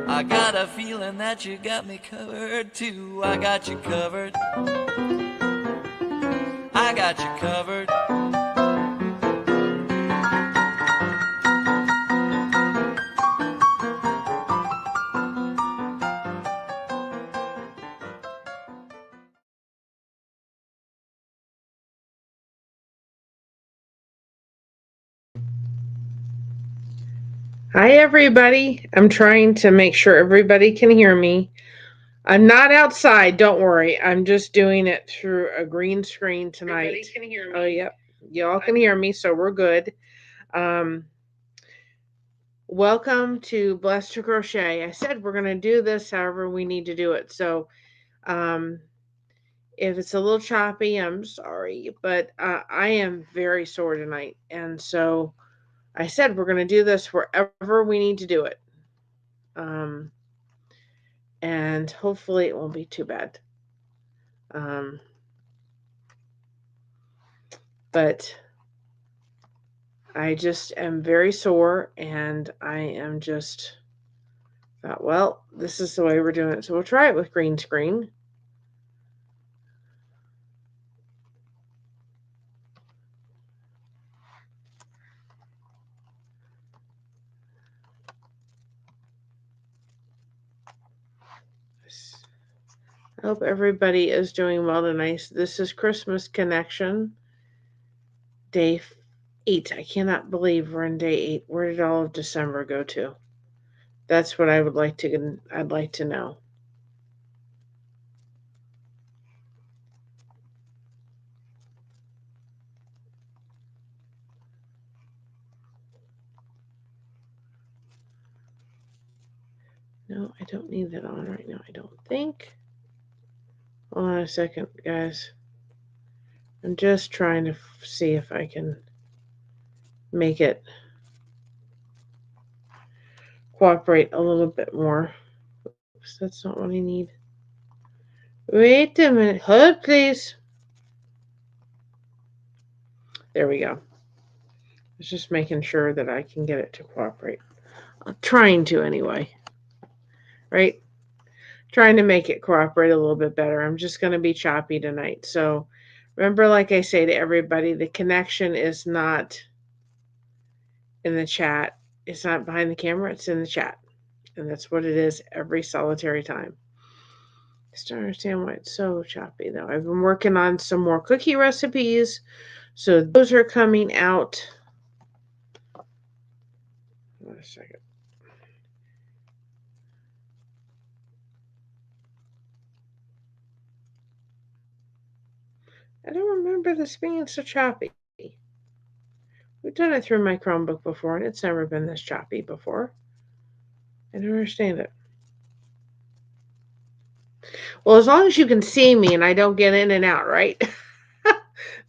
I got a feeling that you got me covered too. I got you covered. I got you covered. Hi, everybody. I'm trying to make sure everybody can hear me. I'm not outside, don't worry. I'm just doing it through a green screen tonight. Everybody can hear me. Oh, yep. Y'all can hear me, so we're good. Um, Welcome to Blessed to Crochet. I said we're going to do this however we need to do it. So um, if it's a little choppy, I'm sorry, but I am very sore tonight. And so I said we're going to do this wherever we need to do it. Um, and hopefully it won't be too bad. Um, but I just am very sore, and I am just thought, well, this is the way we're doing it. So we'll try it with green screen. I hope everybody is doing well tonight. This is Christmas Connection, day 8. I cannot believe we're in day 8. Where did all of December go to? That's what I would like to. I'd like to know. No, I don't need that on right now. I don't think. Hold on a second, guys. I'm just trying to see if I can make it cooperate a little bit more. Oops, that's not what I need. Wait a minute. Hold, please. There we go. It's just making sure that I can get it to cooperate. I'm trying to anyway. Right? Trying to make it cooperate a little bit better. I'm just going to be choppy tonight. So remember, like I say to everybody, the connection is not in the chat. It's not behind the camera, it's in the chat. And that's what it is every solitary time. I still understand why it's so choppy, though. I've been working on some more cookie recipes, so those are coming out. Hold on a second. I don't remember this being so choppy. We've done it through my Chromebook before, and it's never been this choppy before. I don't understand it. Well, as long as you can see me and I don't get in and out, right?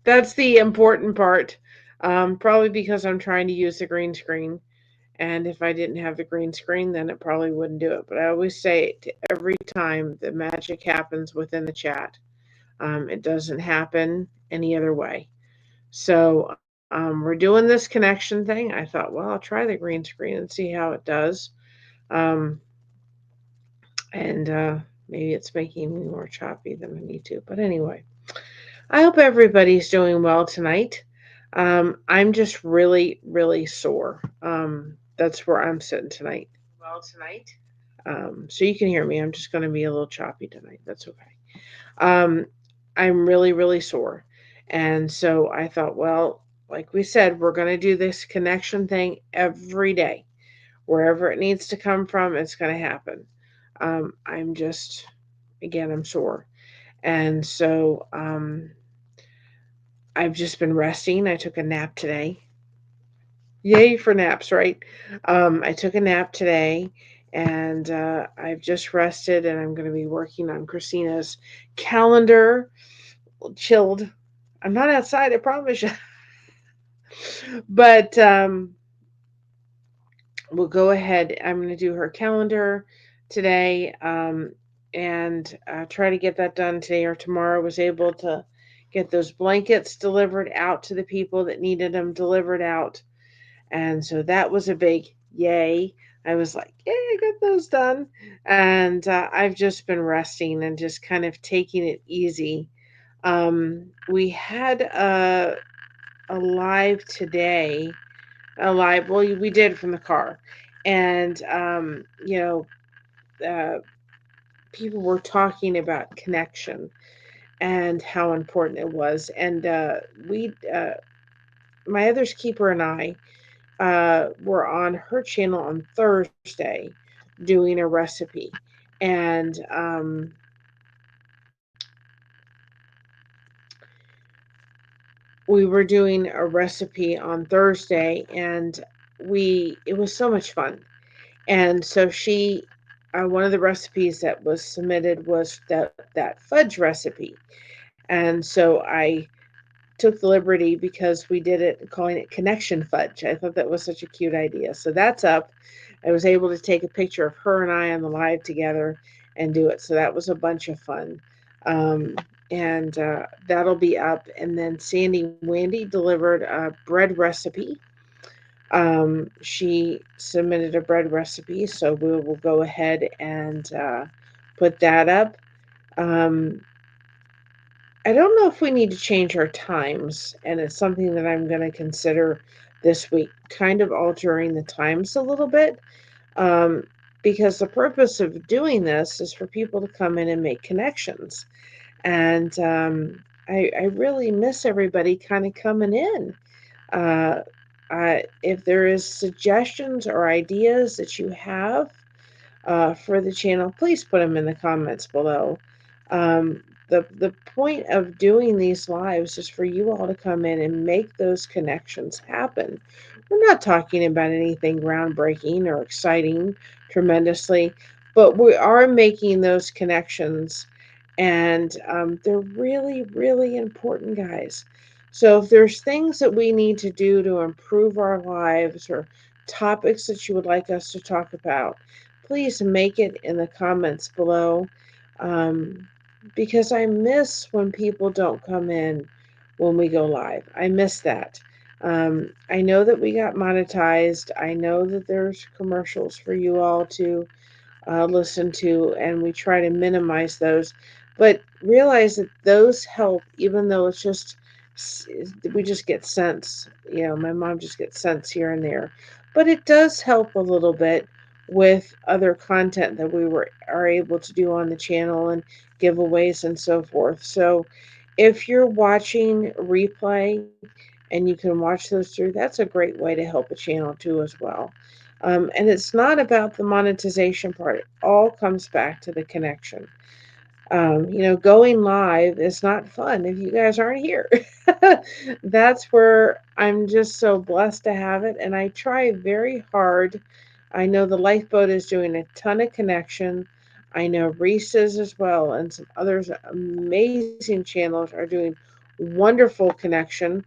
That's the important part. Probably because I'm trying to use the green screen. And if I didn't have the green screen, then it probably wouldn't do it. But I always say it every time the magic happens within the chat. It doesn't happen any other way. So we're doing this connection thing. I thought, well, I'll try the green screen and see how it does. Um, and maybe it's making me more choppy than I need to. But anyway, I hope everybody's doing well tonight. I'm just really, really sore. That's where I'm sitting tonight. So you can hear me. I'm just going to be a little choppy tonight. That's okay. Um, I'm really, really sore. And so I thought, well, like we said, we're going to do this connection thing every day. Wherever it needs to come from, it's going to happen. I'm just, again, I'm sore. And so I've just been resting. I took a nap today. Yay for naps, right? I took a nap today and I've just rested and I'm going to be working on Christina's calendar. Chilled. I'm not outside, I promise you. But we'll go ahead. I'm going to do her calendar today and try to get that done today or tomorrow. I was able to get those blankets delivered out to the people that needed them delivered out. And so that was a big yay. I was like, "Yay, I got those done." And I've just been resting and just kind of taking it easy. We had a live today, a live, well, we did from the car. And, uh, people were talking about connection and how important it was. And my other's keeper and I were on her channel on Thursday doing a recipe. And we were doing a recipe on Thursday, and it was so much fun. And so one of the recipes that was submitted was that fudge recipe. And so I took the liberty, because we did it calling it connection fudge. I thought that was such a cute idea. So that's up. I was able to take a picture of her and I on the live together and do it. So that was a bunch of fun. Um, and that'll be up. And then Sandy Wendy delivered a bread recipe. She submitted a bread recipe, so we will go ahead and put that up. Um, I don't know if we need to change our times, and it's something that I'm going to consider this week, kind of altering the times a little bit, um, because the purpose of doing this is for people to come in and make connections. And I really miss everybody kind of coming in. Uh, if there is suggestions or ideas that you have for the channel, please put them in the comments below. The point of doing these lives is for you all to come in and make those connections happen. We're not talking about anything groundbreaking or exciting tremendously, but we are making those connections, and they're really, really important, guys. So if there's things that we need to do to improve our lives, or topics that you would like us to talk about, please make it in the comments below, um, because I miss when people don't come in when we go live. I miss that. I know that we got monetized. I know that there's commercials for you all to listen to, and we try to minimize those. But realize that those help, even though it's just, we just get cents. My mom just gets cents here and there. But it does help a little bit with other content that are able to do on the channel, and giveaways and so forth. So if you're watching replay and you can watch those through, that's a great way to help a channel too as well. And it's not about the monetization part. It all comes back to the connection. Going live is not fun if you guys aren't here. That's where I'm just so blessed to have it. And I try very hard. I know the Lifeboat is doing a ton of connection. I know Reese is as well, and some others amazing channels are doing wonderful connection.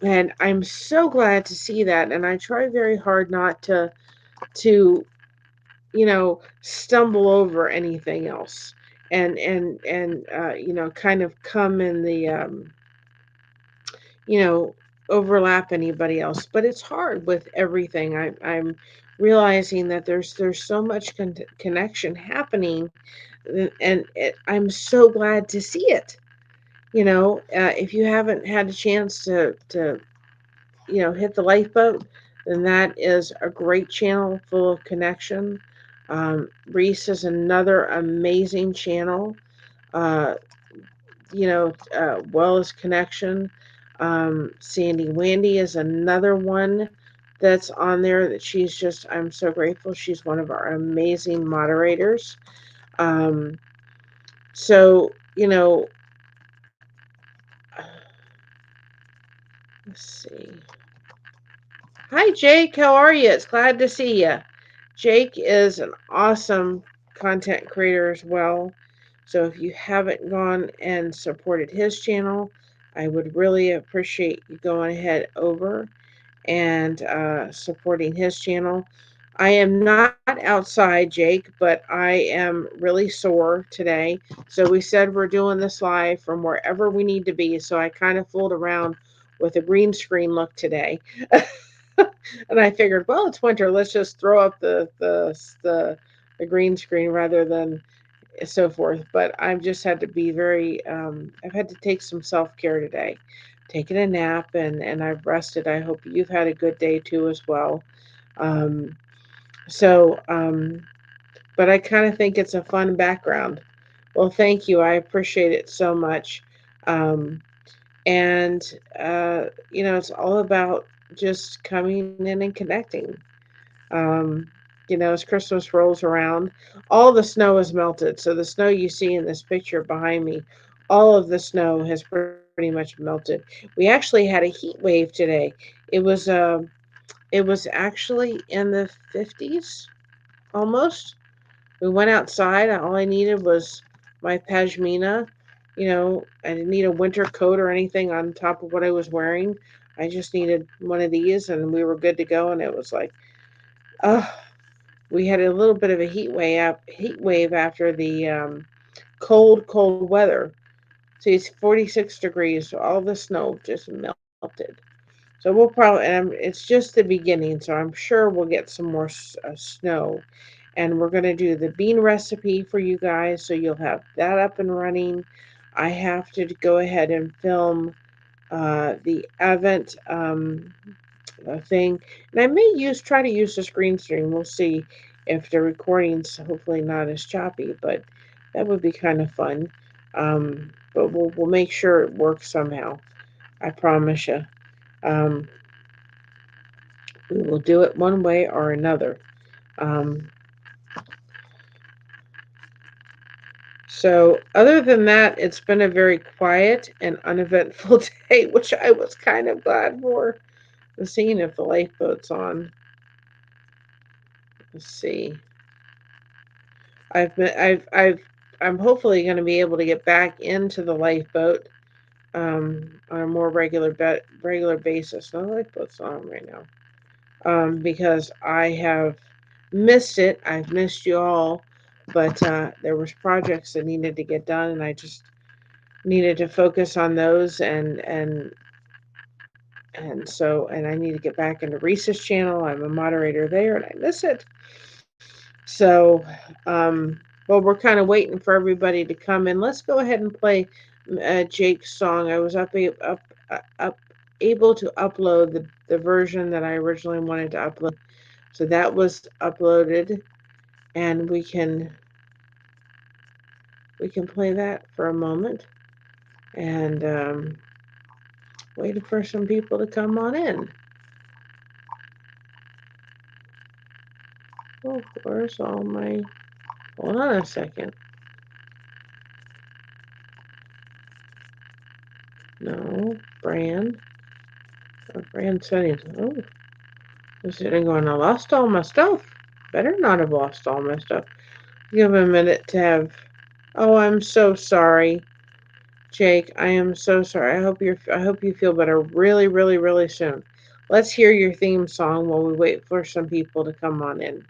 And I'm so glad to see that. And I try very hard not to stumble over anything else, and kind of come in the you know overlap anybody else. But it's hard with everything. I'm realizing that there's so much connection happening, and I'm so glad to see it. If you haven't had a chance to hit the lifeboat, then that is a great channel full of connection. Reese is another amazing channel. Uh, well as connection. Sandy Wendy is another one that's on there that I'm so grateful. She's one of our amazing moderators. Um, so, let's see. Hi, Jake. How are you? It's glad to see you. Jake is an awesome content creator as well. So if you haven't gone and supported his channel, I would really appreciate you going ahead over and supporting his channel. I am not outside, Jake, but I am really sore today. So we said we're doing this live from wherever we need to be. So I kind of fooled around with a green screen look today. And I figured, well, it's winter. Let's just throw up the green screen rather than so forth. But I've just had to be very. I've had to take some self care today, taken a nap, and I've rested. I hope you've had a good day too as well. Um, so, but I kind of think it's a fun background. Well, thank you. I appreciate it so much. Um, and it's all about just coming in and connecting. um, as Christmas rolls around, all the snow is melted. So the snow you see in this picture behind me, all of the snow has pretty much melted. We actually had a heat wave today. It was actually in the 50s almost. We went outside. All I needed was my pashmina. I didn't need a winter coat or anything on top of what I was wearing. I just needed one of these, and we were good to go. And it was like, oh, we had a little bit of a heat wave after the cold weather. See, it's 46 degrees, so all the snow just melted. So we'll probably, and it's just the beginning, so I'm sure we'll get some more snow. And we're going to do the bean recipe for you guys, so you'll have that up and running. I have to go ahead and film the Advent thing, and I may try to use the screen stream. We'll see if the recording's hopefully not as choppy, but that would be kind of fun. But we'll make sure it works somehow. I promise you. Um, we will do it one way or another. Um, So, other than that, it's been a very quiet and uneventful day, which I was kind of glad for. Let's see if the lifeboat's on. Let's see. I've been, I'm hopefully going to be able to get back into the lifeboat on a more regular basis. No, the lifeboat's on right now because I have missed it. I've missed you all, but there was projects that needed to get done, and I just needed to focus on those and I need to get back into Reese's channel. I'm a moderator there and I miss it. So well, we're kind of waiting for everybody to come in. Let's go ahead and play Jake's song. I was able to upload the version that I originally wanted to upload. So that was uploaded, and we can play that for a moment. And waiting for some people to come on in. Oh, where's all my... Hold on a second. No, brand. Brand settings. Oh, I'm sitting going, I lost all my stuff. Better not have lost all my stuff. Give a minute to have... Oh, I'm so sorry, Jake. I am so sorry. I hope you feel better really, really, really soon. Let's hear your theme song while we wait for some people to come on in.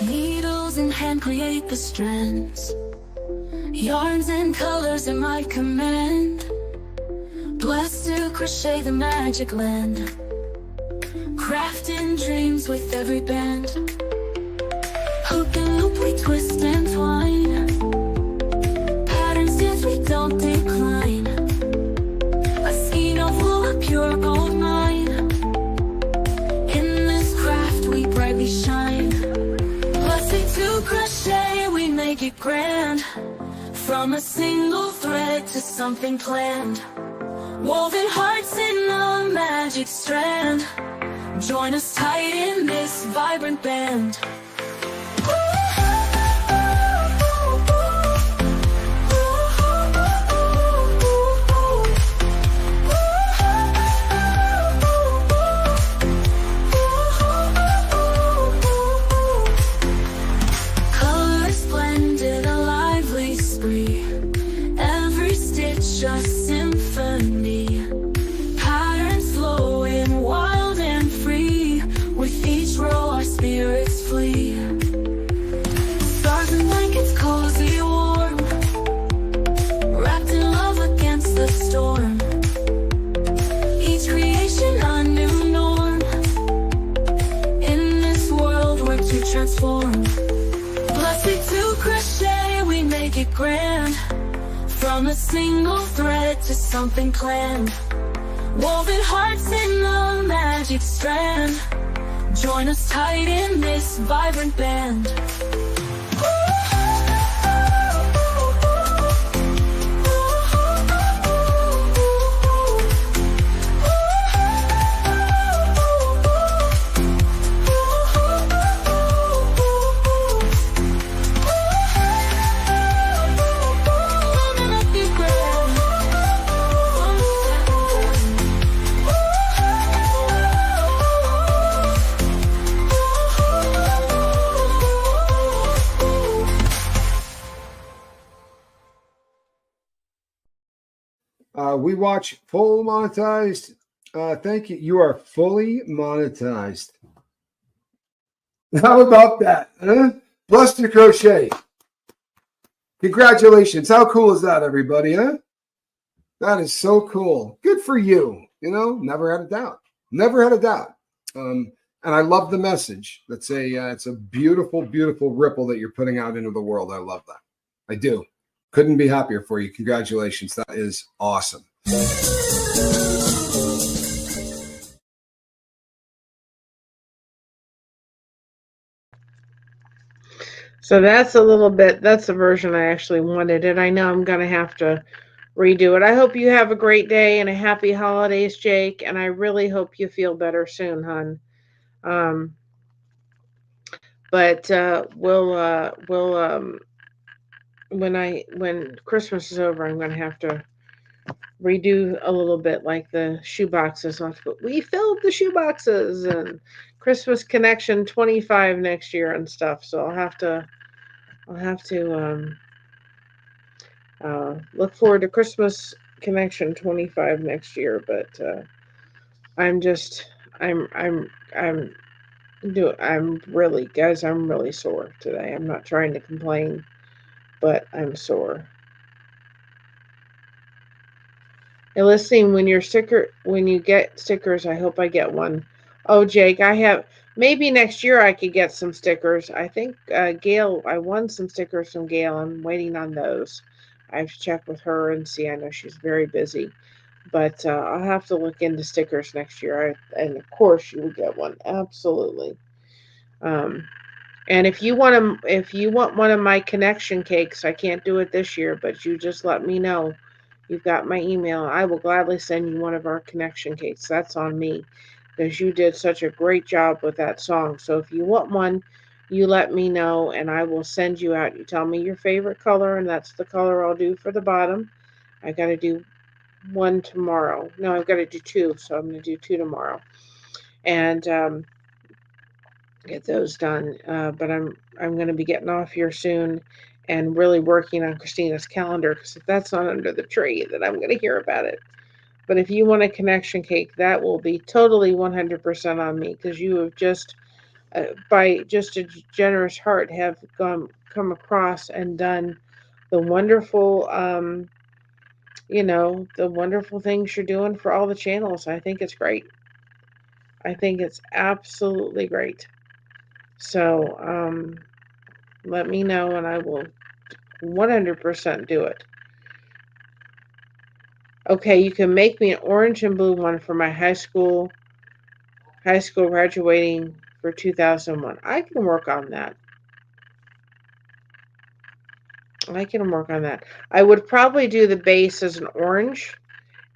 Needles in hand create the strands. Yarns and colors at my command. Blessed to crochet the magic land. Crafting dreams with every band. Hook and loop we twist and twine. Patterns dance we don't decline. A skein of wool, a pure gold mine. In this craft we brightly shine. Blessed to crochet we make it grand. From a single thread to something planned. Woven hearts in a magic strand. Join us tight in this vibrant band. Colors blended, a lively spree. Every stitch a symphony. Patterns flowing wild and free. With each row our spirits flee. Stars and light From a single thread to something planned, woven hearts in a magic strand. Join us tight in this vibrant band. We watch full monetized. Thank you. You are fully monetized. How about that? Huh? Bluster Crochet. Congratulations. How cool is that, everybody? Huh? That is so cool. Good for you. You know, never had a doubt. Never had a doubt. And I love the message. It's a beautiful, beautiful ripple that you're putting out into the world. I love that. I do. Couldn't be happier for you. Congratulations. That is awesome. So that's that's the version I actually wanted, and I know I'm going to have to redo it. I hope you have a great day and a happy holidays, Jake, and I really hope you feel better soon, hon. Um, but we'll when Christmas is over, I'm going to have to redo a little bit like the shoe boxes. We filled the shoe boxes and Christmas Connection 25 next year and stuff. So I'll have to look forward to Christmas Connection 25 next year. But I'm just I'm I'm really, guys, I'm really sore today. I'm not trying to complain, but I'm sore. And listening, when you get stickers, I hope I get one. Oh, Jake, I have maybe next year I could get some stickers. I think Gail, I won some stickers from Gail. I'm waiting on those. I have to check with her and see. I know she's very busy, but I'll have to look into stickers next year. And of course, you will get one. Absolutely. Um, and if you want one of my connection cakes, I can't do it this year, but you just let me know. You've got my email. I will gladly send you one of our connection cakes. That's on me because you did such a great job with that song. So if you want one, you let me know and I will send you out. You tell me your favorite color, and that's the color I'll do for the bottom. I got to do one tomorrow. No, I've got to do two, so I'm going to do two tomorrow. And get those done. But I'm going to be getting off here soon and really working on Christina's calendar because if that's not under the tree, then I'm going to hear about it. But if you want a connection cake, that will be totally 100% on me because you have just, by just a generous heart, have come across and done the wonderful, the wonderful things you're doing for all the channels. I think it's great. I think it's absolutely great. So, let me know and I will 100% do it. Okay, you can make me an orange and blue one for my high school graduating for 2001. I can work on that. I can work on that. I would probably do the base as an orange,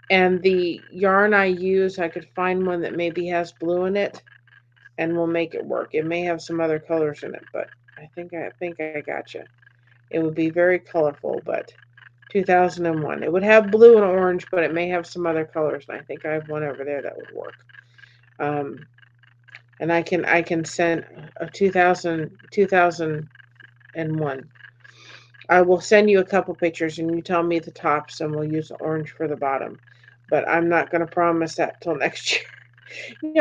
and the yarn I use, I could find one that maybe has blue in it and we'll make it work. It may have some other colors in it, but I think I got you. It would be very colorful, but 2001. It would have blue and orange, but it may have some other colors, and I think I have one over there that would work. Um, and I can send a 2001. I will send you a couple pictures, and you tell me the tops, and we'll use orange for the bottom. But I'm not going to promise that till next year.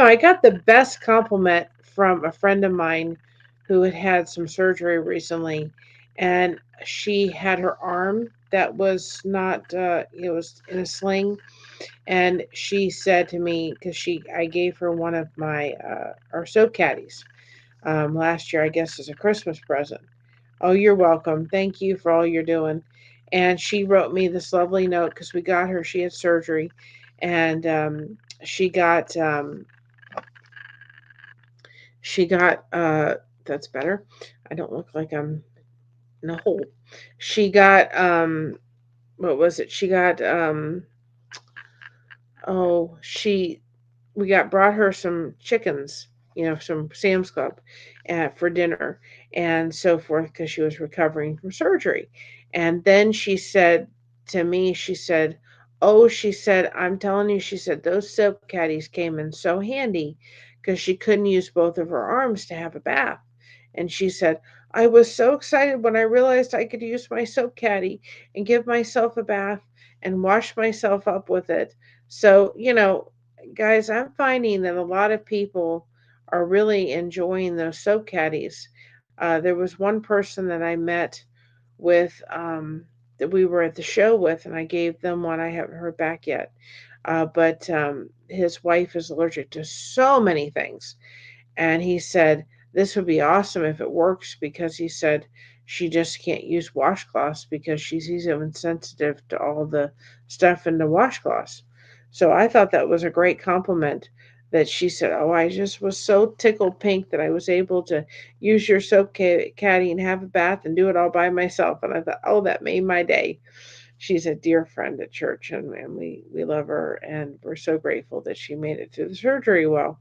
I got the best compliment from a friend of mine who had had some surgery recently, and she had her arm that was not, it was in a sling, and she said to me, because I gave her one of my, our soap caddies last year, I guess, as a Christmas present. Oh, you're welcome. Thank you for all you're doing. and she wrote me this lovely note because we got her. She had surgery, and she got she got that's better. I don't look like I'm in a hole. She got what was it? She got oh she we got brought her some chickens, some Sam's Club for dinner and so forth because she was recovering from surgery. And then she said to me, she said, "Oh," she said, "I'm telling you," she said, "those soap caddies came in so handy because she couldn't use both of her arms to have a bath." And she said, "I was so excited when I realized I could use my soap caddy and give myself a bath and wash myself up with it." So, guys, I'm finding that a lot of people are really enjoying those soap caddies. There was one person that I met with that we were at the show with, and I gave them one. I haven't heard back yet. But his wife is allergic to so many things. And he said, "This would be awesome if it works," because he said she just can't use washcloths because she's even sensitive to all the stuff in the washcloths. So I thought that was a great compliment that she said, "Oh, I just was so tickled pink that I was able to use your soap caddy and have a bath and do it all by myself." And I thought, oh, that made my day. She's a dear friend at church, and we love her, and we're so grateful that she made it through the surgery well.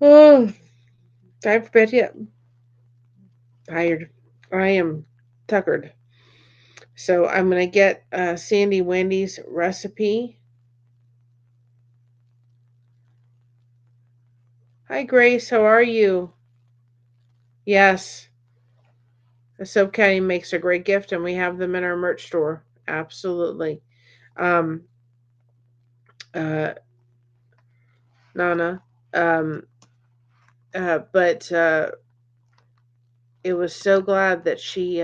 Oh, time for bed yet? Tired. I am tuckered. So I'm going to get Sandy Wendy's recipe. Hi, Grace. How are you? Yes, the soap caddy makes a great gift, and we have them in our merch store. Absolutely. Um, uh, Nana. Um, but it was so glad that she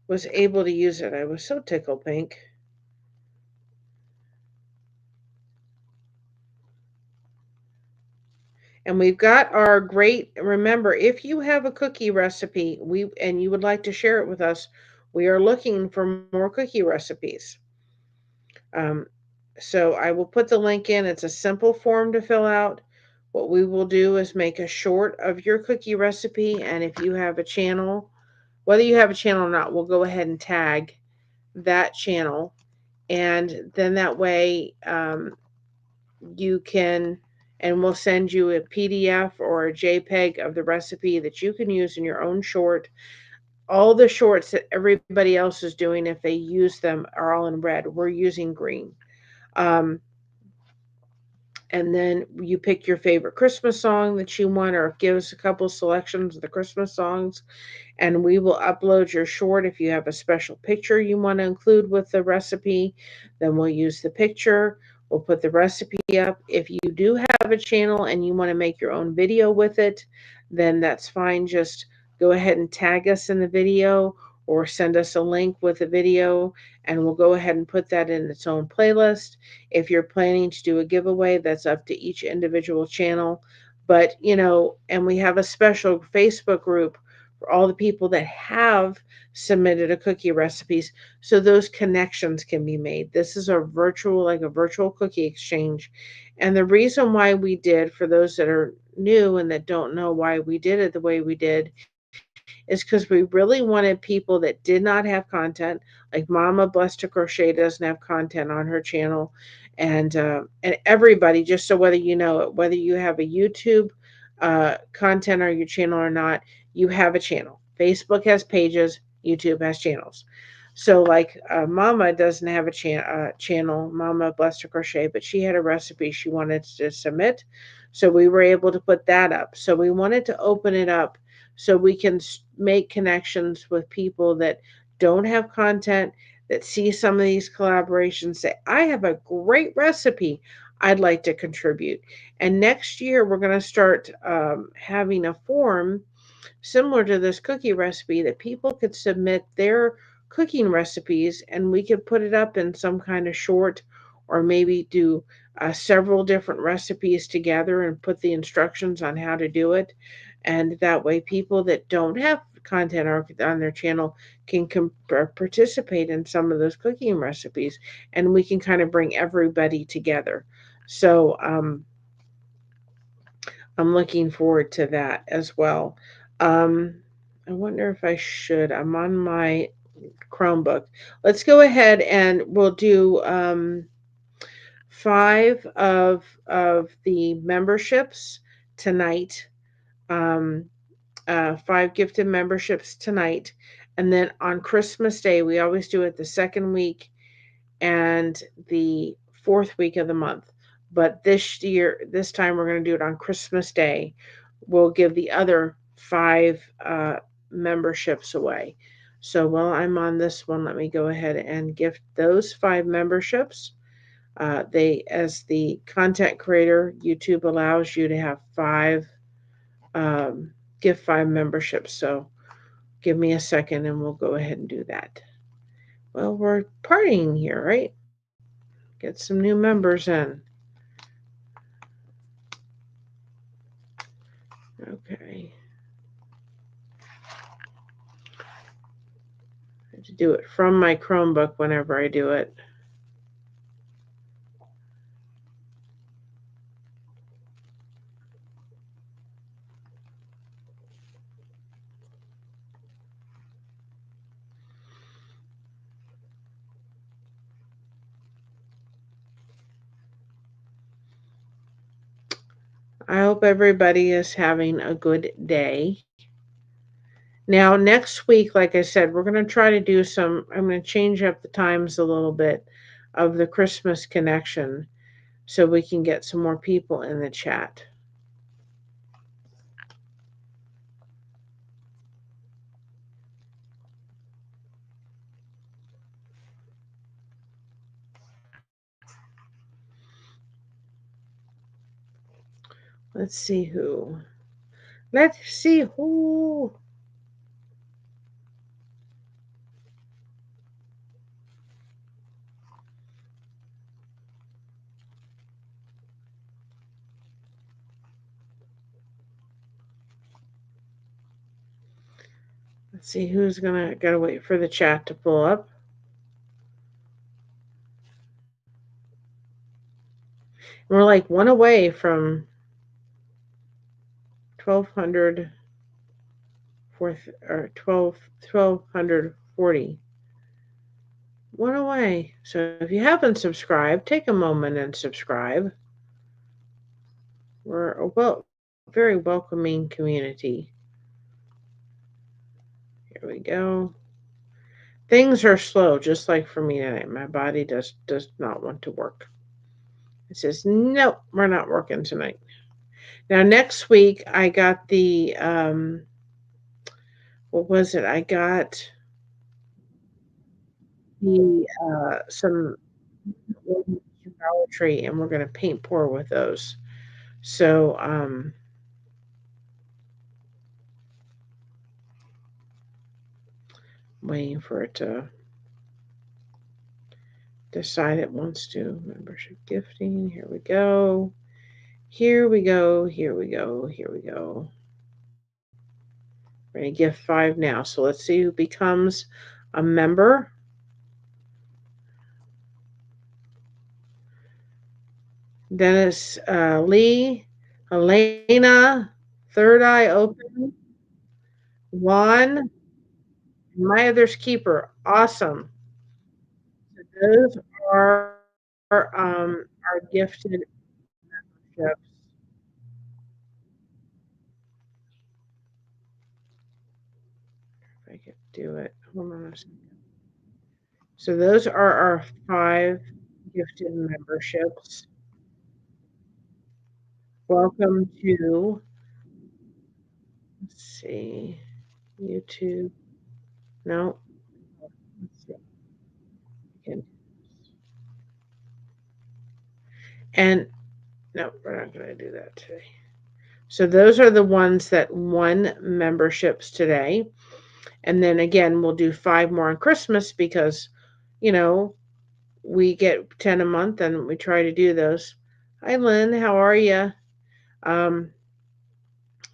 was able to use it. I was so tickled pink. And we've got our great, remember, if you have a cookie recipe and you would like to share it with us, we are looking for more cookie recipes. Um, so I will put the link in. It's a simple form to fill out. What we will do is make a short of your cookie recipe, and if you have a channel, whether you have a channel or not, we'll go ahead and tag that channel, and then that way you can, and we'll send you a PDF or a JPEG of the recipe that you can use in your own short. All the shorts that everybody else is doing, if they use them, are all in red. We're using green. Um, and then you pick your favorite Christmas song that you want, or give us a couple selections of the Christmas songs, and we will upload your short. If you have a special picture you want to include with the recipe, then we'll use the picture. We'll put the recipe up. If you do have a channel and you want to make your own video with it, then that's fine. Just go ahead and tag us in the video or send us a link with a video, and we'll go ahead and put that in its own playlist. If you're planning to do a giveaway, that's up to each individual channel. But, and we have a special Facebook group for all the people that have submitted a cookie recipes, so those connections can be made. This is like a virtual cookie exchange. And the reason why we did, for those that are new and that don't know why we did it the way we did, is because we really wanted people that did not have content, like Mama Blessed to Crochet doesn't have content on her channel, and everybody, just so whether you know it, whether you have a YouTube content on your channel or not, you have a channel. Facebook has pages, YouTube has channels. So, like Mama doesn't have a channel, Mama Blessed to Crochet, but she had a recipe she wanted to submit. So, we were able to put that up. So, we wanted to open it up so we can make connections with people that don't have content, that see some of these collaborations, say, I have a great recipe I'd like to contribute. And next year, we're going to start having a form similar to this cookie recipe that people could submit their cooking recipes, and we could put it up in some kind of short, or maybe do several different recipes together and put the instructions on how to do it. And that way people that don't have content on their channel can participate in some of those cooking recipes, and we can kind of bring everybody together. So I'm looking forward to that as well. Um, I wonder if I should. I'm on my Chromebook. Let's go ahead and we'll do five of the memberships tonight. Um, five gifted memberships tonight, and then on Christmas Day, we always do it the second week and the fourth week of the month. But this time we're going to do it on Christmas Day. We'll give the other five memberships away. So while I'm on this one, let me go ahead and gift those five memberships. As the content creator, YouTube allows you to have um, gift five memberships. So give me a second and we'll go ahead and do that. Well, we're partying here, right? Get some new members in. Okay. I have to do it from my Chromebook whenever I do it. I hope everybody is having a good day. Now, next week, like I said, we're going to try to do I'm going to change up the times a little bit of the Christmas connection so we can get some more people in the chat. Let's see who. Let's see who. Let's see who's gotta wait for the chat to pull up. We're like one away from 1200 or 1240. One away. So if you haven't subscribed, take a moment and subscribe. We're a very welcoming community. Here we go. Things are slow, just like for me tonight. My body does not want to work. It says, nope, we're not working tonight. Now, next week, I got the, what was it? I got the, some Dollar Tree, and we're going to paint pour with those. So, waiting for it to decide it wants to. Membership gifting. Here we go. Here we go. Here we go. Here we go. We're going to gift 5 now. So let's see who becomes a member. Dennis Lee, Elena, Third Eye Open, Juan, My Other's Keeper. Awesome. So those are our gifted memberships. If I could do it. Hold on a second. So those are our 5 gifted memberships. Welcome to, let's see, YouTube. No. Let's see. Again. And no, we're not going to do that today. So those are the ones that won memberships today. And then again, we'll do 5 more on Christmas because, we get 10 a month and we try to do those. Hi, Lynn. How are you?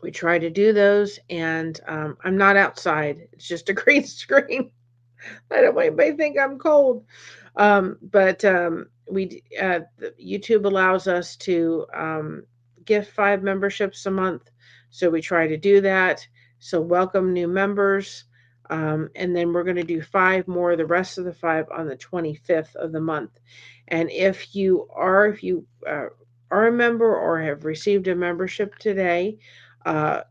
We try to do those, and I'm not outside. It's just a green screen. I don't want anybody to think I'm cold. But YouTube allows us to gift 5 memberships a month, so we try to do that. So welcome new members, and then we're going to do 5 more, the rest of the 5 on the 25th of the month. And if you are a member or have received a membership today, uh,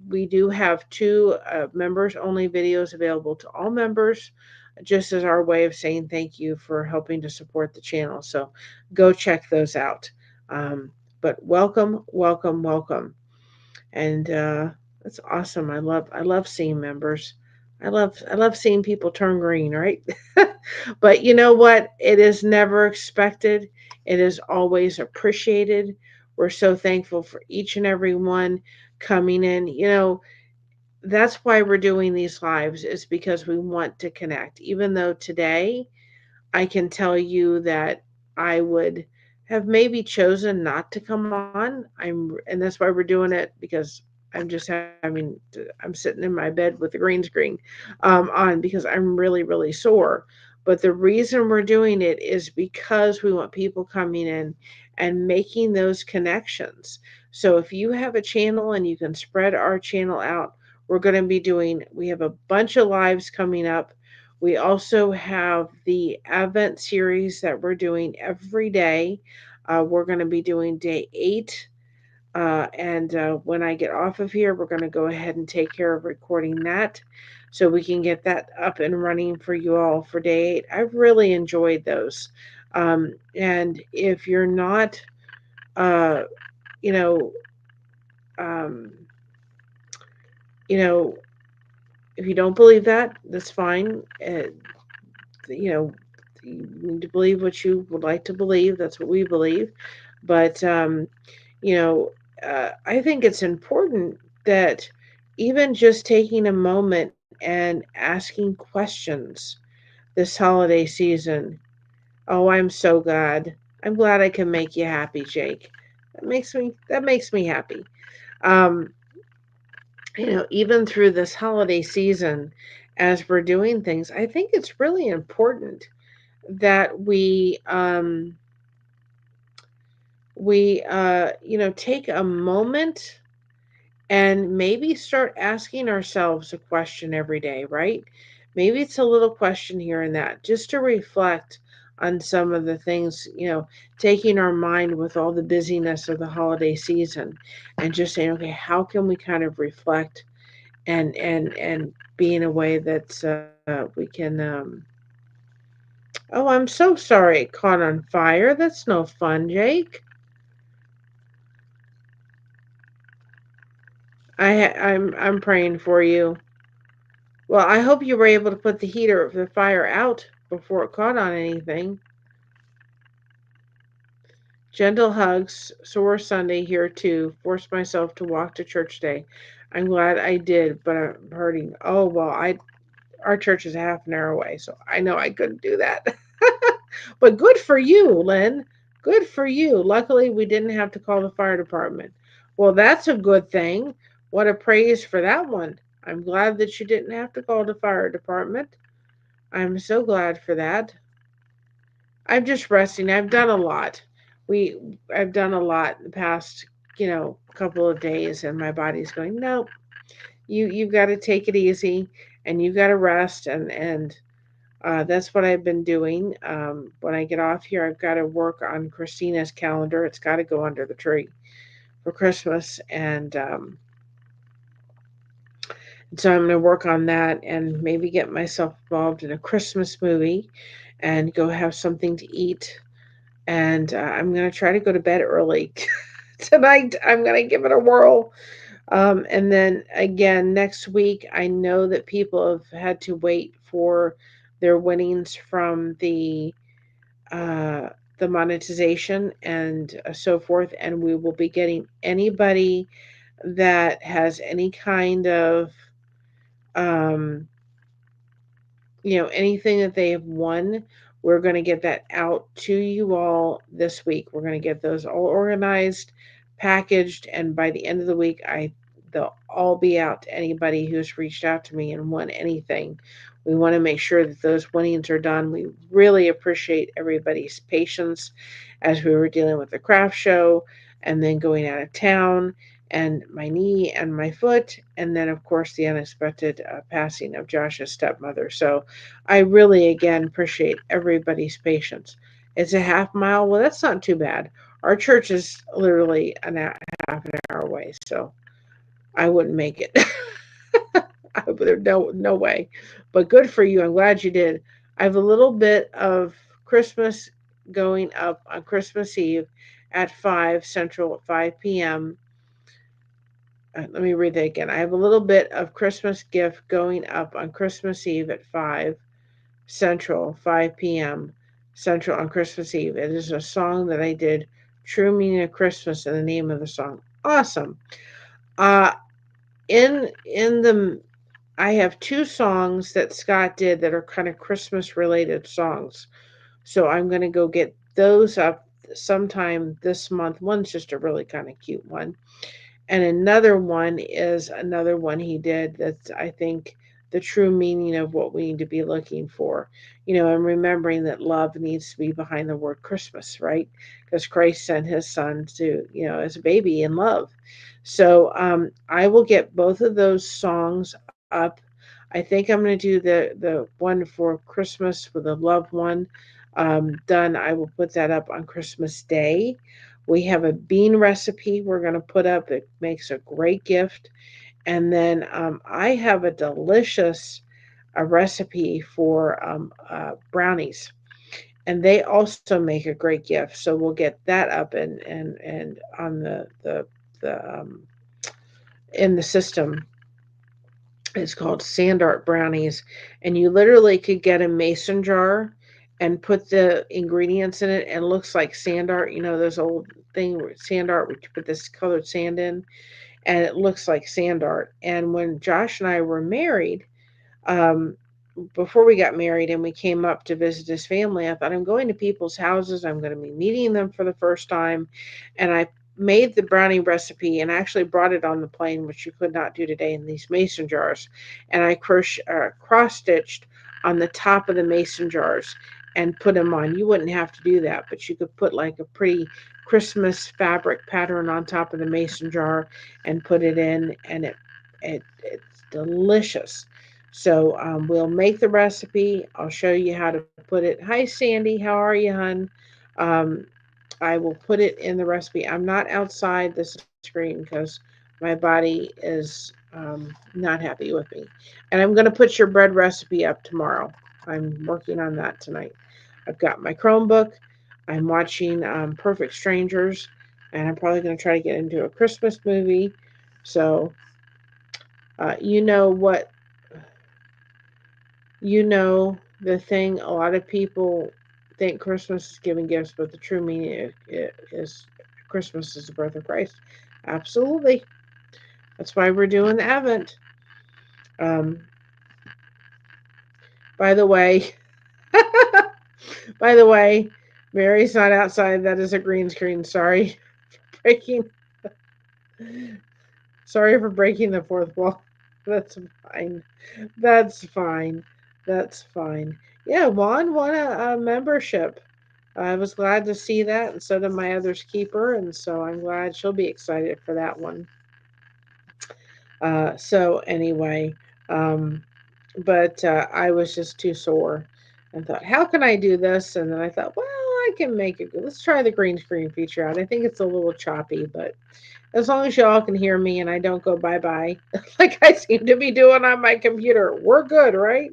we do have 2 members only videos available to all members, just as our way of saying thank you for helping to support the channel. So go check those out. Um, but welcome, welcome, welcome. And that's awesome. I love seeing members. I love seeing people turn green, right? But you know what? It is never expected. It is always appreciated. We're so thankful for each and every one coming in. That's why we're doing these lives, is because we want to connect. Even though today I can tell you that I would have maybe chosen not to come on. And that's why we're doing it, because I'm sitting in my bed with the green screen on, because I'm really, really sore. But the reason we're doing it is because we want people coming in and making those connections. So if you have a channel and you can spread our channel out, we have a bunch of lives coming up. We also have the Advent series that we're doing every day. We're going to be doing day 8. And when I get off of here, we're going to go ahead and take care of recording that so we can get that up and running for you all for day 8. I've really enjoyed those. And if you're not, uh, you know, um, you know, if you don't believe that, that's fine. You know, you need to believe what you would like to believe. That's what we believe. But you know, I think it's important that even just taking a moment and asking questions this holiday season. Oh, I'm so glad. I'm glad I can make you happy, Jake. That makes me happy. Um, even through this holiday season, as we're doing things, I think it's really important that we take a moment and maybe start asking ourselves a question every day, right? Maybe it's a little question here and that, just to reflect on some of the things, taking our mind with all the busyness of the holiday season, and just saying, okay, how can we kind of reflect and be in a way that we can. Oh, I'm so sorry it caught on fire. That's no fun, Jake. I'm praying for you. Well, I hope you were able to put the fire out before it caught on anything. Gentle hugs, sore Sunday here too. Forced myself to walk to church today. I'm glad I did, but I'm hurting. Oh well, I our church is a half an hour away, so I know I couldn't do that. But good for you, Lynn. Good for you. Luckily, we didn't have to call the fire department. Well, that's a good thing. What a praise for that one. I'm glad that you didn't have to call the fire department. I'm so glad for that. I'm just resting. I've done a lot. We I've done a lot the past, couple of days, and my body's going, nope. You've got to take it easy, and you've got to rest, and that's what I've been doing. When I get off here, I've got to work on Christina's calendar. It's got to go under the tree for Christmas, and so I'm going to work on that and maybe get myself involved in a Christmas movie and go have something to eat. And I'm going to try to go to bed early tonight. I'm going to give it a whirl. And then again, next week, I know that people have had to wait for their winnings from uh, the monetization and so forth. And we will be getting anybody that has any kind of um, anything that they have won. We're going to get that out to you all this week. We're going to get those all organized, packaged, and by the end of the week, they'll all be out to anybody who's reached out to me and won anything. We want to make sure that those winnings are done. We really appreciate everybody's patience as we were dealing with the craft show and then going out of town and my knee and my foot, and then, of course, the unexpected passing of Josh's stepmother. So I really, again, appreciate everybody's patience. It's a half mile. Well, that's not too bad. Our church is literally half an hour away, so I wouldn't make it. There's no way. But good for you. I'm glad you did. I have a little bit of Christmas going up on Christmas Eve at 5 Central at 5 p.m. Let me read that again. I have a little bit of Christmas gift going up on Christmas Eve at 5 Central, 5 p.m. Central on Christmas Eve. It is a song that I did, True Meaning of Christmas, and the name of the song. Awesome. Uh, in the I have two songs that Scott did that are kind of Christmas related songs. So I'm going to go get those up sometime this month. One's just a really kind of cute one. And another one is another one he did that's, I think, the true meaning of what we need to be looking for. And remembering that love needs to be behind the word Christmas, right? Because Christ sent his son to, as a baby in love. So I will get both of those songs up. I think I'm going to do the one for Christmas with a loved one done. I will put that up on Christmas Day. We have a bean recipe we're going to put up. It makes a great gift. And then I have a delicious recipe for brownies, and they also make a great gift. So we'll get that up and on the in the system. It's called sand art brownies, and you literally could get a mason jar and put the ingredients in it, and it looks like sand art. Those old thing sand art where you put this colored sand in, and it looks like sand art. And when Josh and I were married, um, before we got married and we came up to visit his family, I thought, I'm going to people's houses. I'm going to be meeting them for the first time. And I made the brownie recipe and actually brought it on the plane, which you could not do today, in these mason jars. And I cross stitched on the top of the mason jars and put them on. You wouldn't have to do that, but you could put like a pretty Christmas fabric pattern on top of the mason jar and put it in, and it's delicious. So we'll make the recipe. I'll show you how to put it. Hi, Sandy. How are you, hon? Um, I will put it in the recipe. I'm not outside the screen because my body is not happy with me. And I'm going to put your bread recipe up tomorrow. I'm working on that tonight. I've got my Chromebook. I'm watching Perfect Strangers, and I'm probably going to try to get into a Christmas movie. So, you know what the thing, a lot of people think Christmas is giving gifts, but the true meaning is Christmas is the birth of Christ. Absolutely. That's why we're doing the Advent. Um, by the way, by the way, Mary's not outside. That is a green screen. Sorry for breaking. Sorry for breaking the fourth wall. That's fine. That's fine. That's fine. Yeah, Juan won a membership. I was glad to see that, and so did my other's keeper, and so I'm glad she'll be excited for that one. So anyway, um, but I was just too sore and thought, how can I do this? And then I thought, well, I can make it. Let's try the green screen feature out. I think it's a little choppy, but as long as y'all can hear me and I don't go bye-bye like I seem to be doing on my computer, we're good, right?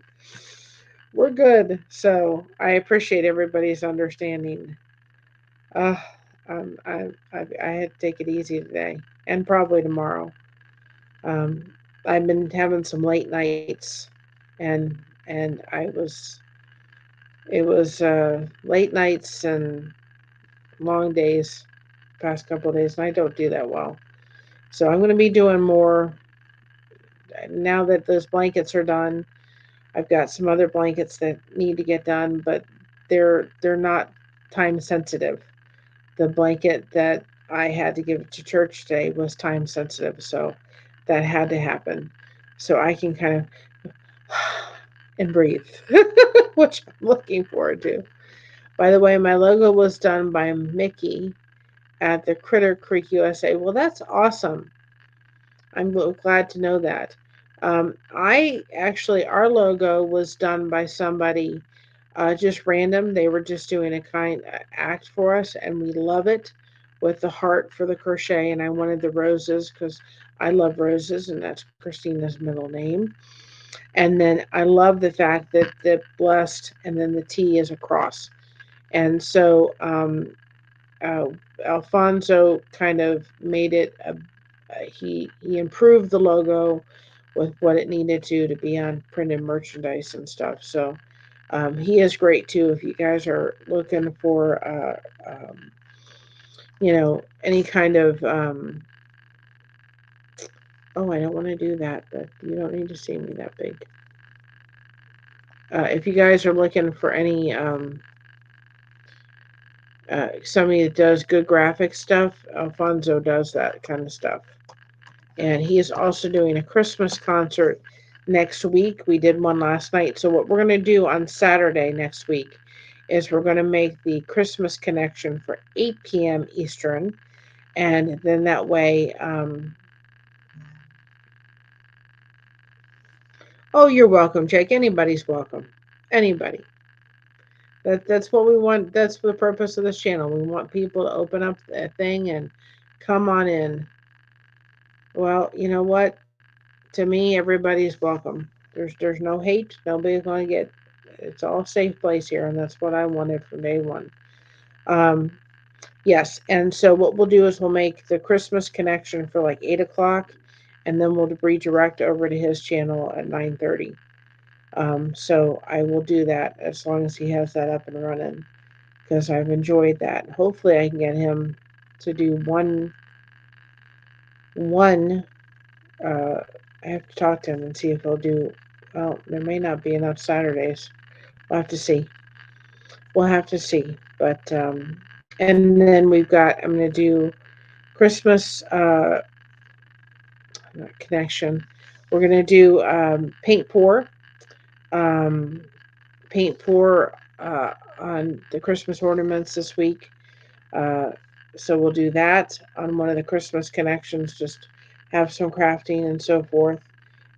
We're good. So I appreciate everybody's understanding. Uh, I had to take it easy today and probably tomorrow. Um, I've been having some late nights, and it was late nights and long days past couple of days, and I don't do that well. So I'm going to be doing more now that those blankets are done. I've got some other blankets that need to get done, but they're not time sensitive. The blanket that I had to give it to church today was time sensitive, so that had to happen. So I can kind of and breathe, which I'm looking forward to. By the way, my logo was done by Mickey at the Critter Creek USA. Well, that's awesome. I'm glad to know that. Our logo was done by somebody just random. They were just doing a kind act for us, and we love it with the heart for the crochet. And I wanted the roses because I love roses, and that's Christina's middle name. And then I love the fact that the blessed and then the T is a cross. And so uh, Alfonso kind of made it. He improved the logo with what it needed to be on printed merchandise and stuff. So he is great too. If you guys are looking for any kind of oh, I don't want to do that, but you don't need to see me that big. If you guys are looking for any somebody that does good graphic stuff, Alfonso does that kind of stuff. And he is also doing a Christmas concert next week. We did one last night. So what we're going to do on Saturday next week is we're going to make the Christmas connection for 8 p.m. Eastern, and then that way oh, you're welcome, Jake. Anybody's welcome. Anybody. That's what we want. That's the purpose of this channel. We want people to open up a thing and come on in. Well, you know what? To me, everybody's welcome. There's no hate. Nobody's going to get. It's all a safe place here, and that's what I wanted from day one. Um, yes, and so what we'll do is we'll make the Christmas connection for like 8 o'clock, and then we'll redirect over to his channel at 9:30. So I will do that as long as he has that up and running because I've enjoyed that. Hopefully, I can get him to do one. Uh, I have to talk to him and see if he'll do. Well, there may not be enough Saturdays. We'll have to see. We'll have to see. But and then we've got. I'm going to do Christmas connection. We're going to do paint pour. Um, paint pour on the Christmas ornaments this week. Uh, so we'll do that on one of the Christmas connections. Just have some crafting and so forth,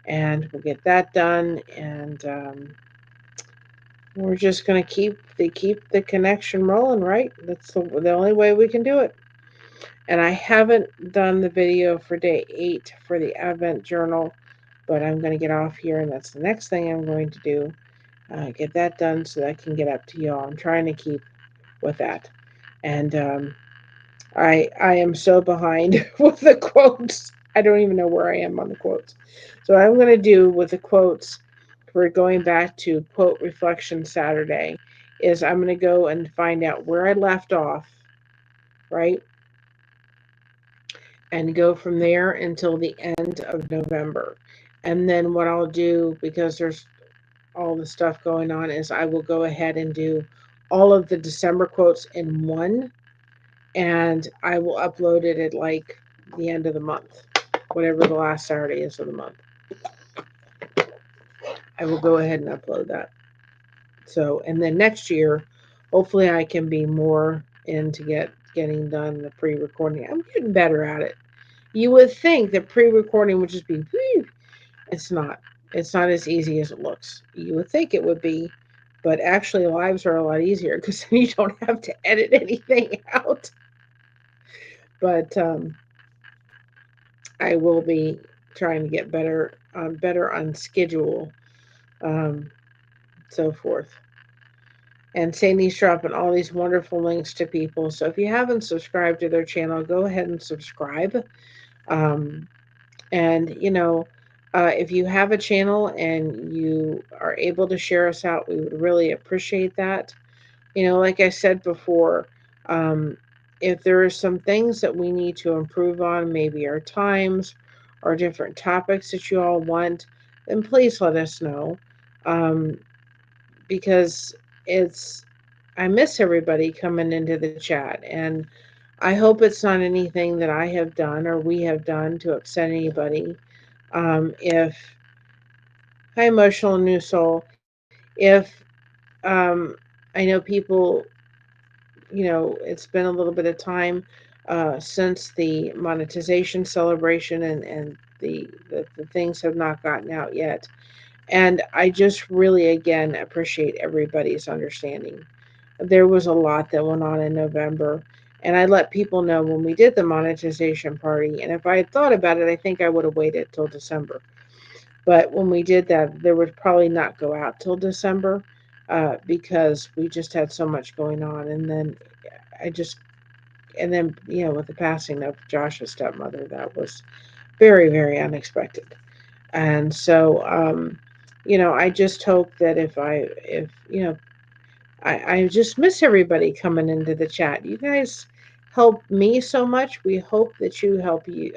and we'll get that done. And we're just gonna keep the connection rolling, right? That's the only way we can do it. And I haven't done the video for day 8 for the Advent Journal, but I'm gonna get off here, and that's the next thing I'm going to do. Get that done so that I can get up to y'all. I'm trying to keep with that, and I am so behind with the quotes. I don't even know where I am on the quotes. So what I'm going to do with the quotes for going back to quote reflection Saturday is I'm going to go and find out where I left off, right? And go from there until the end of November. And then what I'll do, because there's all the stuff going on, is I will go ahead and do all of the December quotes in one, and I will upload it at like the end of the month, whatever the last Saturday is of the month. I will go ahead and upload that. So, and then next year, hopefully, I can be more into getting done the pre-recording. I'm getting better at it. You would think that pre-recording would just be, it's not. It's not as easy as it looks. You would think it would be, but actually, lives are a lot easier because then you don't have to edit anything out. But I will be trying to get better on schedule, um, so forth. And Sandy's dropping all these wonderful links to people. So if you haven't subscribed to their channel, go ahead and subscribe. Um, and if you have a channel and you are able to share us out, we would really appreciate that. Like I said before, um, if there are some things that we need to improve on, maybe our times or different topics that you all want, then please let us know. Because I miss everybody coming into the chat, and I hope it's not anything that I have done or we have done to upset anybody. If Hi Emotional New Soul, if I know people, it's been a little bit of time since the monetization celebration, and the things have not gotten out yet. And I just really, again, appreciate everybody's understanding. There was a lot that went on in November, and I let people know when we did the monetization party. And if I had thought about it, I think I would have waited till December. But when we did that, there would probably not go out till December because we just had so much going on. And then I just, and then, with the passing of Josh's stepmother, that was very, very unexpected. And so, I just hope that if, I just miss everybody coming into the chat. You guys help me so much. We hope that you help you.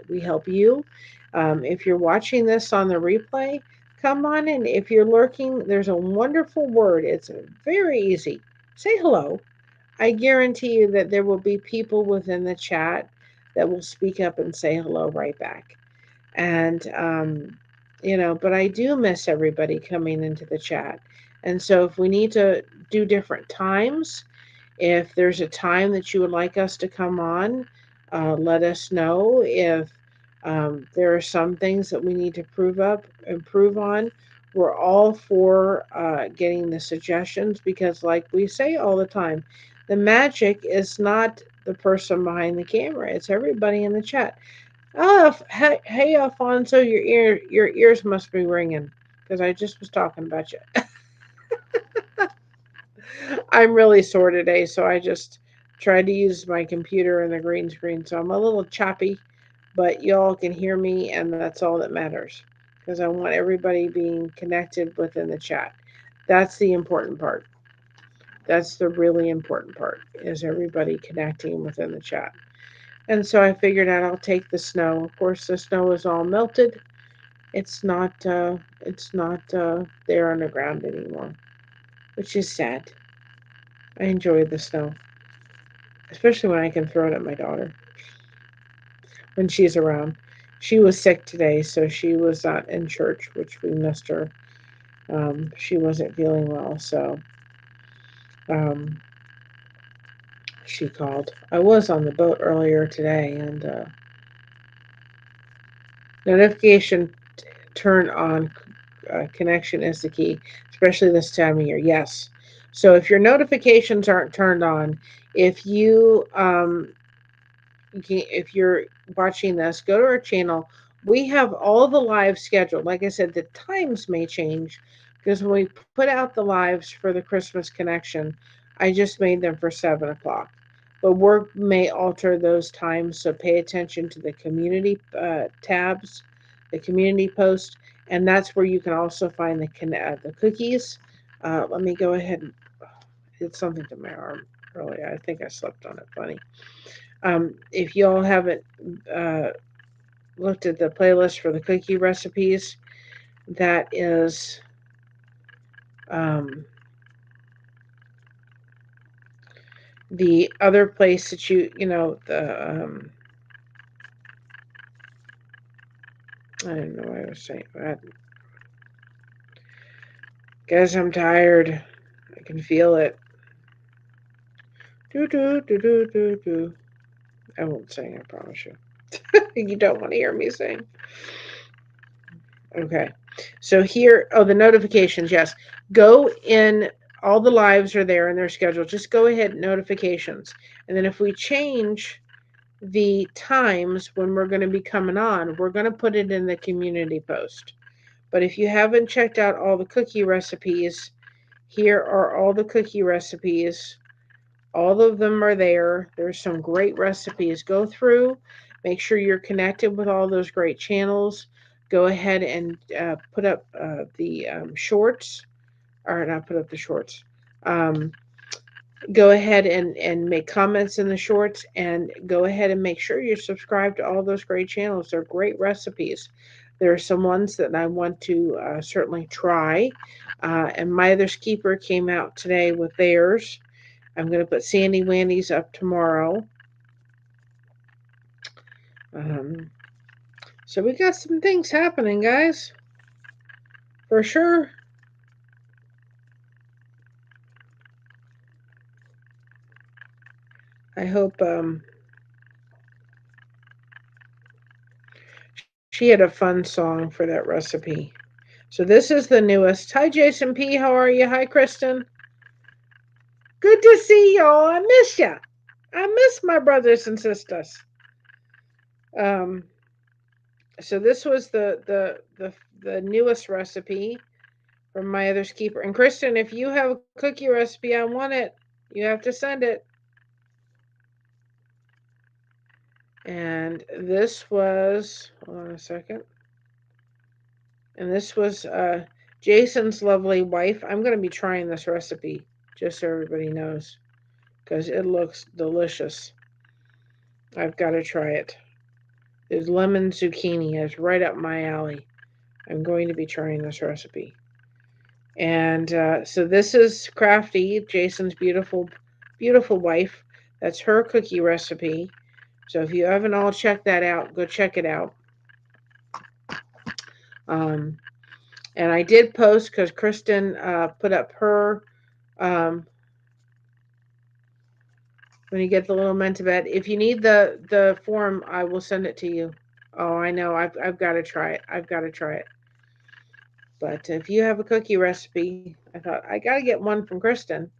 We help you. If you're watching this on the replay, come on in. If you're lurking, there's a wonderful word. It's very easy. Say hello. I guarantee you that there will be people within the chat that will speak up and say hello right back. And but I do miss everybody coming into the chat. And so if we need to do different times, if there's a time that you would like us to come on, let us know. If there are some things that we need to improve on, we're all for getting the suggestions, because like we say all the time, the magic is not the person behind the camera, it's everybody in the chat. Oh, hey, Alfonso, your ears must be ringing because I just was talking about you. I'm really sore today, so I just tried to use my computer and the green screen, so I'm a little choppy, but y'all can hear me, and that's all that matters because I want everybody being connected within the chat. That's the important part. That's the really important part, is everybody connecting within the chat. And so I figured out I'll take the snow. Of course, the snow is all melted. It's not there on the ground anymore, which is sad. I enjoy the snow, especially when I can throw it at my daughter when she's around. She was sick today, so she was not in church, which we missed her. She wasn't feeling well, so um, she called. I was on the boat earlier today, and notification turn on connection is the key, especially this time of year. Yes. So if your notifications aren't turned on, if if you're watching this, go to our channel. We have all the lives scheduled. Like I said, the times may change because when we put out the lives for the Christmas connection, I just made them for 7 o'clock. But work may alter those times, so pay attention to the community tabs, the community post, and that's where you can also find the cookies. Let me go ahead and did something to my arm earlier. I think I slept on it funny. If y'all haven't uh, looked at the playlist for the cookie recipes, that is um, the other place that the I don't know what I was saying. Guess I'm tired. I can feel it. Do do do do do do. I won't sing. I promise you. You don't want to hear me sing. Okay. So here, the notifications, yes. Go in, all the lives are there in their schedule. Just go ahead, notifications. And then if we change the times when we're going to be coming on, we're going to put it in the community post. But if you haven't checked out all the cookie recipes, here are all the cookie recipes. All of them are there. There's some great recipes. Go through, make sure you're connected with all those great channels. Go ahead and put up the shorts, or not put up the shorts. Um, Go ahead and make comments in the shorts, and go ahead and make sure you're subscribed to all those great channels. They're great recipes. There are some ones that I want to certainly try. And My Other's Keeper came out today with theirs. I'm going to put Sandy Wandies up tomorrow. So we got some things happening, guys. For sure. I hope she had a fun song for that recipe. So this is the newest. Hi, Jason P. How are you? Hi, Kristen. Good to see y'all. I miss ya. I miss my brothers and sisters. Um, so this was the newest recipe from My Other's Keeper. And Kristen, if you have a cookie recipe, I want it. You have to send it. And this was, hold on a second. And this was Jason's lovely wife. I'm going to be trying this recipe, just so everybody knows, because it looks delicious. I've got to try it. It's lemon zucchini. It's right up my alley. I'm going to be trying this recipe. And so this is Crafty, Jason's beautiful, beautiful wife. That's her cookie recipe. So if you haven't all checked that out, go check it out. And I did post because Kristen put up her, when you get the little Mentabet. If you need the form, I will send it to you. Oh, I know. I've got to try it. I've got to try it. But if you have a cookie recipe, I thought I got to get one from Kristen.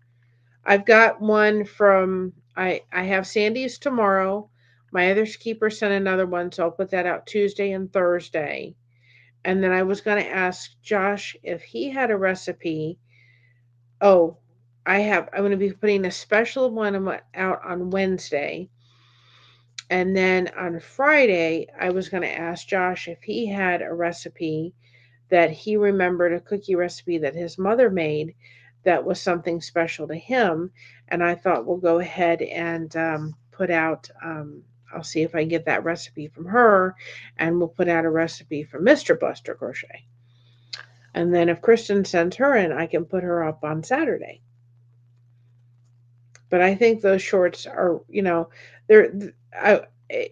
I've got one from, I have Sandy's tomorrow. My other keeper sent another one, so I'll put that out Tuesday and Thursday. And then I was going to ask Josh if he had a recipe. Oh, I'm going to be putting a special one out on Wednesday. And then on Friday, I was going to ask Josh if he had a recipe that he remembered, a cookie recipe that his mother made that was something special to him. And I thought we'll go ahead and put out, I'll see if I can get that recipe from her, and we'll put out a recipe from Mr. Buster Crochet. And then if Kristen sends her in, I can put her up on Saturday. But I think those shorts are, they're,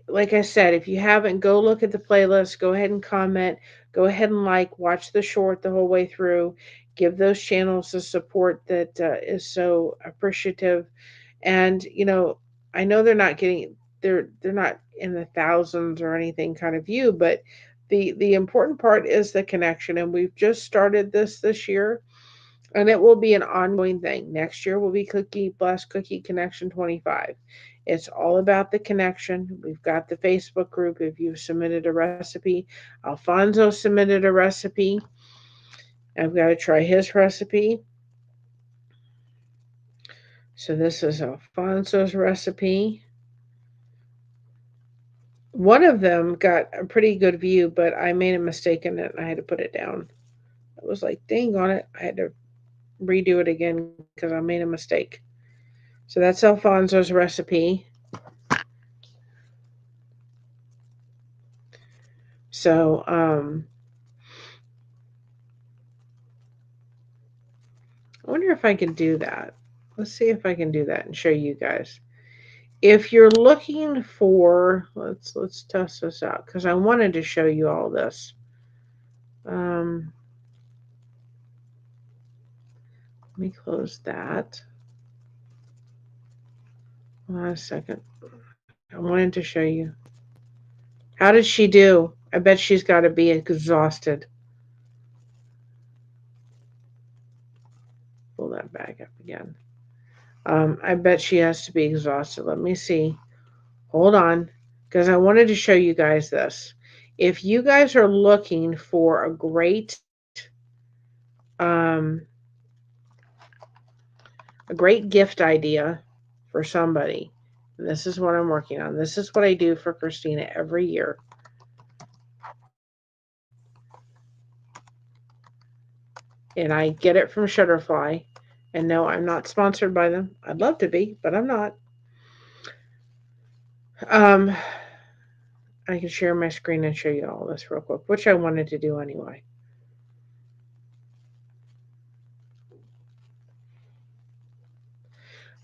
like I said, if you haven't, go look at the playlist, go ahead and comment, go ahead and watch the short the whole way through, give those channels the support that is so appreciative. And, I know they're not in the thousands or anything kind of view, but the important part is the connection. And we've just started this year. And it will be an ongoing thing. Next year will be Blast Cookie Connection 25. It's all about the connection. We've got the Facebook group. If you've submitted a recipe, Alfonso submitted a recipe. I've got to try his recipe. So this is Alfonso's recipe. One of them got a pretty good view, but I made a mistake in it and I had to put it down. I was like, dang on it. I had to redo it again because I made a mistake. So that's Alfonso's recipe. So, I wonder if I can do that. Let's see if I can do that and show you guys. If you're looking for, let's test this out because I wanted to show you all this. Let me close that. Hold on a second. I wanted to show you. How did she do? I bet she's got to be exhausted. Pull that back up again. I bet she has to be exhausted. Let me see. Hold on, because I wanted to show you guys this. If you guys are looking for a great gift idea for somebody, this is what I'm working on. This is what I do for Christina every year. And I get it from Shutterfly. And no, I'm not sponsored by them. I'd love to be, but I'm not. I can share my screen and show you all this real quick, which I wanted to do anyway.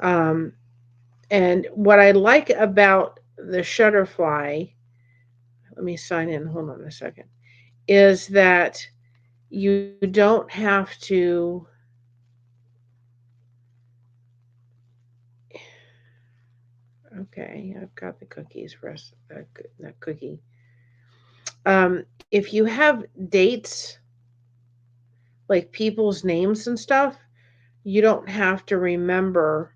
Um, and what I like about the Shutterfly, let me sign in, hold on a second, is that you don't have to, okay, I've got the cookies, rest, that cookie. If you have dates, like people's names and stuff, you don't have to remember,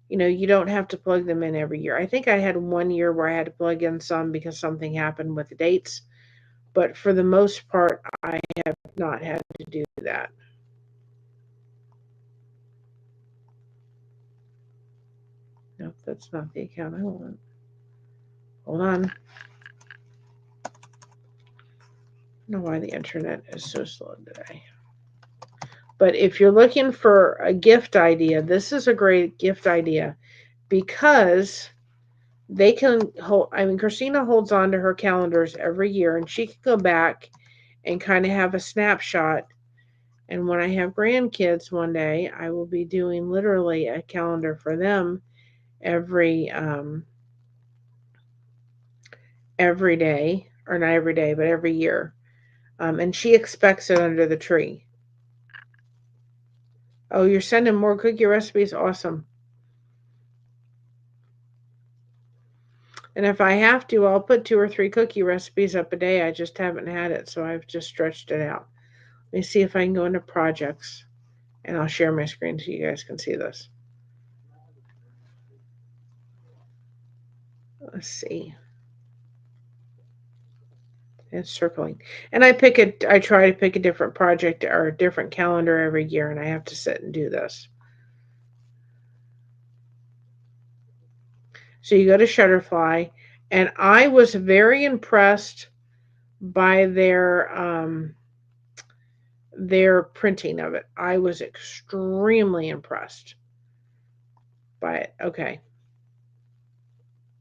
you don't have to plug them in every year. I think I had one year where I had to plug in some because something happened with the dates, but for the most part, I have not had to do that. Nope, that's not the account I want. Hold on. I don't know why the internet is so slow today. But if you're looking for a gift idea, this is a great gift idea because they can hold, I mean, Christina holds on to her calendars every year and she can go back and kind of have a snapshot. And when I have grandkids one day, I will be doing literally a calendar for them every every day, or not every day, but every year. And she expects it under the tree. Oh, you're sending more cookie recipes? Awesome. And if I have to, I'll put 2 or 3 cookie recipes up a day. I just haven't had it, so I've just stretched it out. Let me see if I can go into projects, and I'll share my screen so you guys can see this. Let's see. It's circling. And I try to pick a different project or a different calendar every year, and I have to sit and do this. So you go to Shutterfly, and I was very impressed by their printing of it. I was extremely impressed by it. Okay.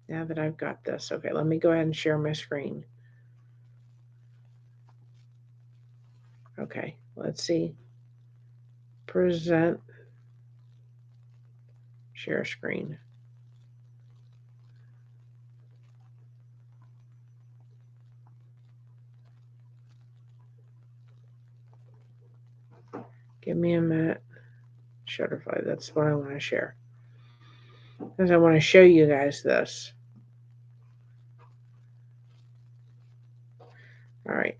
Now that I've got this, okay, let me go ahead and share my screen. Okay, let's see. Present, share screen. Give me a minute. Shutterfly, that's what I want to share. Because I want to show you guys this. All right.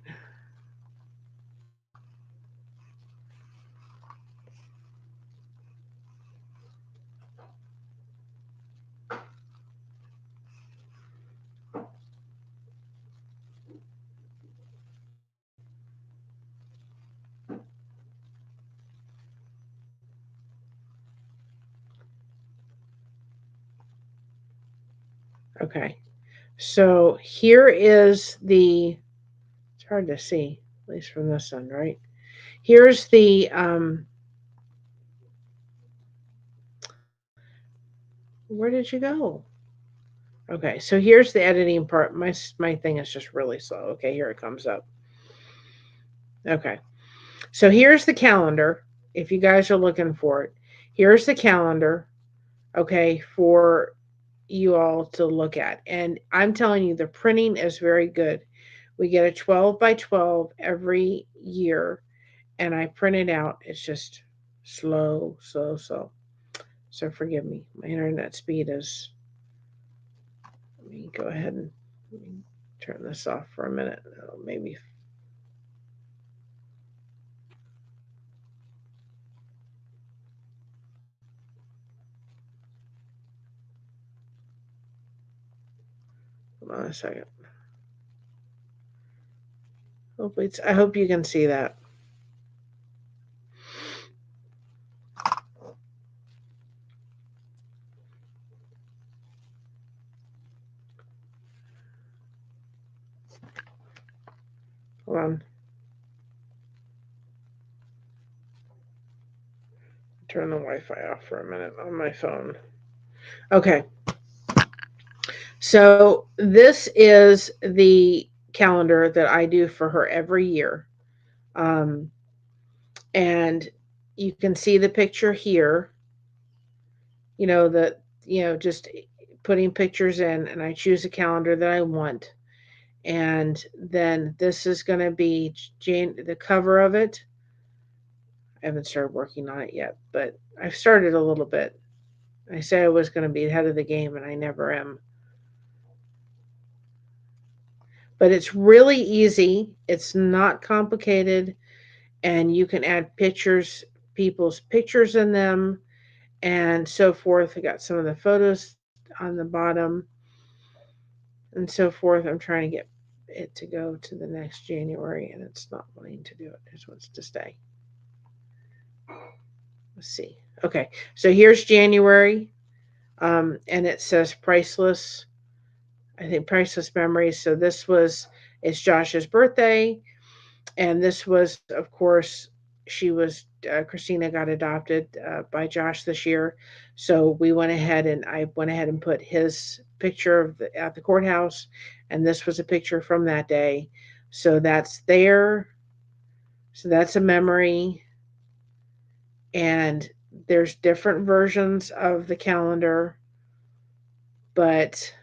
Okay. So here is it's hard to see, at least from this one, right? Here's where did you go? Okay, so here's the editing part. My thing is just really slow. Okay, here it comes up. Okay, so here's the calendar. If you guys are looking for it, here's the calendar. Okay, for you all to look at, and I'm telling you, the printing is very good. We get a 12 by 12 every year, and I print it out. It's just slow, slow, slow. So forgive me. My internet speed is. Let me go ahead and turn this off for a minute. Maybe. Hold on a second. Hopefully, I hope you can see that. Hold on. Turn the Wi-Fi off for a minute on my phone. Okay. So this is the calendar that I do for her every year. And you can see the picture here. the just putting pictures in, and I choose a calendar that I want. And then this is going to be the cover of it. I haven't started working on it yet, but I've started a little bit. I say I was going to be ahead of the game, and I never am. But it's really easy. It's not complicated, and you can add pictures, people's pictures in them, and so forth. I got some of the photos on the bottom, and so forth. I'm trying to get it to go to the next January, and it's not wanting to do it. It just wants to stay. Let's see. Okay, so here's January, and it says priceless. I think priceless memories. So it's Josh's birthday, and this was, of course, Christina got adopted by Josh this year. So I went ahead and put his picture at the courthouse, and this was a picture from that day. So that's there. So that's a memory, and there's different versions of the calendar, but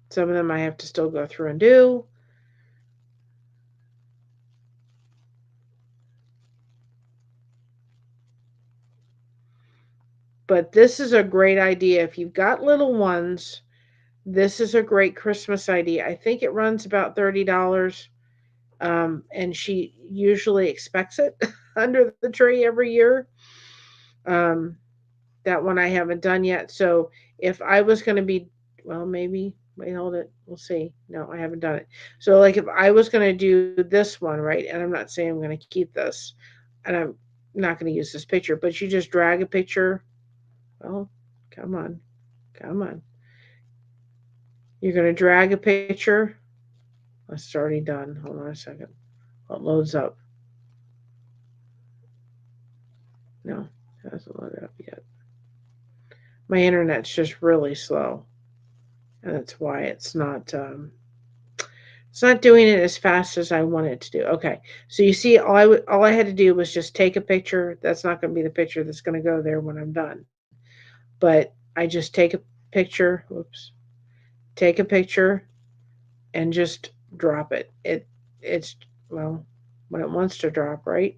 some of them I have to still go through and do. But this is a great idea. If you've got little ones, this is a great Christmas idea. I think it runs about $30. And she usually expects it under the tree every year. Um, that one I haven't done yet. So if I was going to be, well, maybe, wait, hold it. We'll see. No, I haven't done it. So, like, if I was going to do this one, right, and I'm not saying I'm going to keep this, and I'm not going to use this picture, but you just drag a picture. Well, come on. Come on. You're going to drag a picture. It's already done. Hold on a second. Well, it loads up. No, it hasn't loaded up yet. My internet's just really slow, and that's why it's not doing it as fast as I want it to do. Okay, so you see, all I had to do was just take a picture. That's not going to be the picture that's going to go there when I'm done. But I just take a picture. Whoops, take a picture and just drop it. It's well when it wants to drop, right?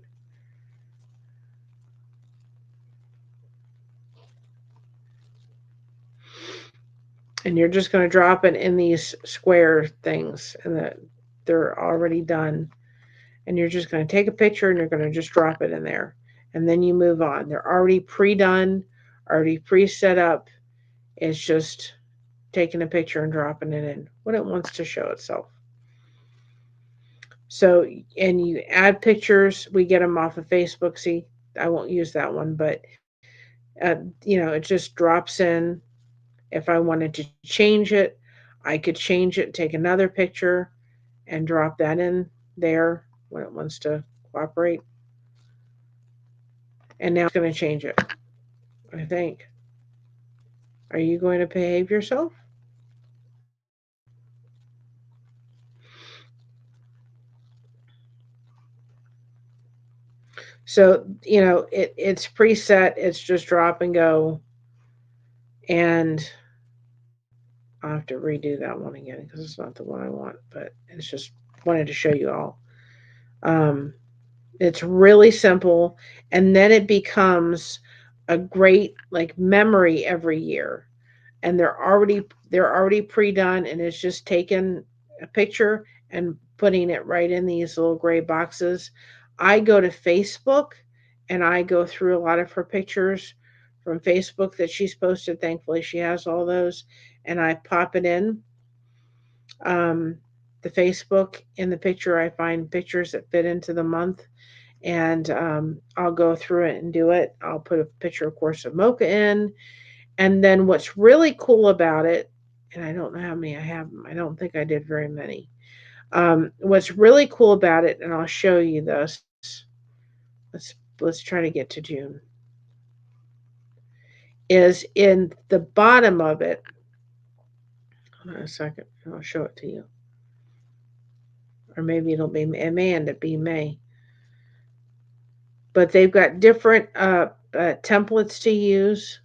And you're just going to drop it in these square things, and they're already done. And you're just going to take a picture and you're going to just drop it in there, and then you move on. They're already pre-done, already pre-set up. It's just taking a picture and dropping it in when it wants to show itself. So, and you add pictures. We get them off of Facebook. See, I won't use that one, but it just drops in. If I wanted to change it, I could change it, take another picture, and drop that in there when it wants to cooperate. And now it's going to change it, I think. Are you going to behave yourself? So, it's preset, it's just drop and go. And I'll have to redo that one again because it's not the one I want, but it's just wanted to show you all. Um, it's really simple, and then it becomes a great like memory every year. And they're already pre-done, and it's just taking a picture and putting it right in these little gray boxes. I go to Facebook, and I go through a lot of her pictures from Facebook that she's posted. Thankfully, she has all those, and I pop it in um, the Facebook. In the picture, I find pictures that fit into the month, and I'll go through it and do it. I'll put a picture, of course, of Mocha in. And then what's really cool about it, and I don't know how many I have, I don't think I did very many. What's really cool about it, and I'll show you this. Let's try to get to June. Is in the bottom of it. Hold on a second, and I'll show it to you. Or maybe it may end up being May. but they've got different templates to use.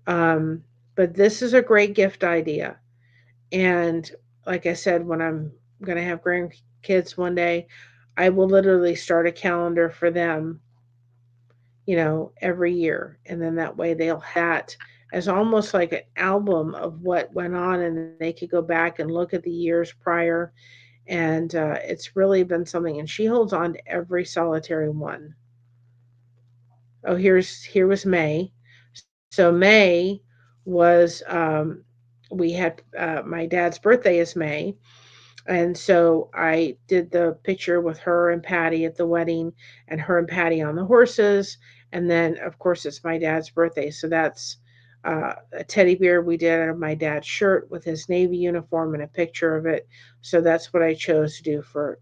Um, but this is a great gift idea. And like I said, when I'm going to have grandkids one day, I will literally start a calendar for them, every year. And then that way they'll have that as almost like an album of what went on, and they could go back and look at the years prior. And it's really been something. And she holds on to every solitary one. Oh, here was May. So May was we had my dad's birthday is May, and so I did the picture with her and Patty at the wedding, and her and Patty on the horses. And then, of course, it's my dad's birthday. So that's a teddy bear we did out of my dad's shirt with his Navy uniform and a picture of it. So that's what I chose to do for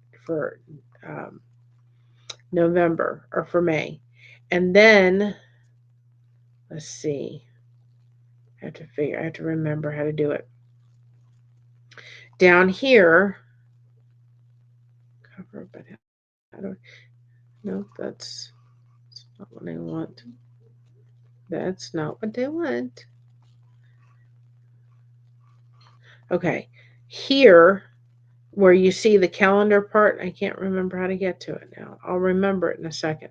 um, November or for May. And then, let's see, I have to remember how to do it. Down here, cover, but how do no, that's not what I want. That's not what I want. Okay. Here, where you see the calendar part, I can't remember how to get to it now. I'll remember it in a second.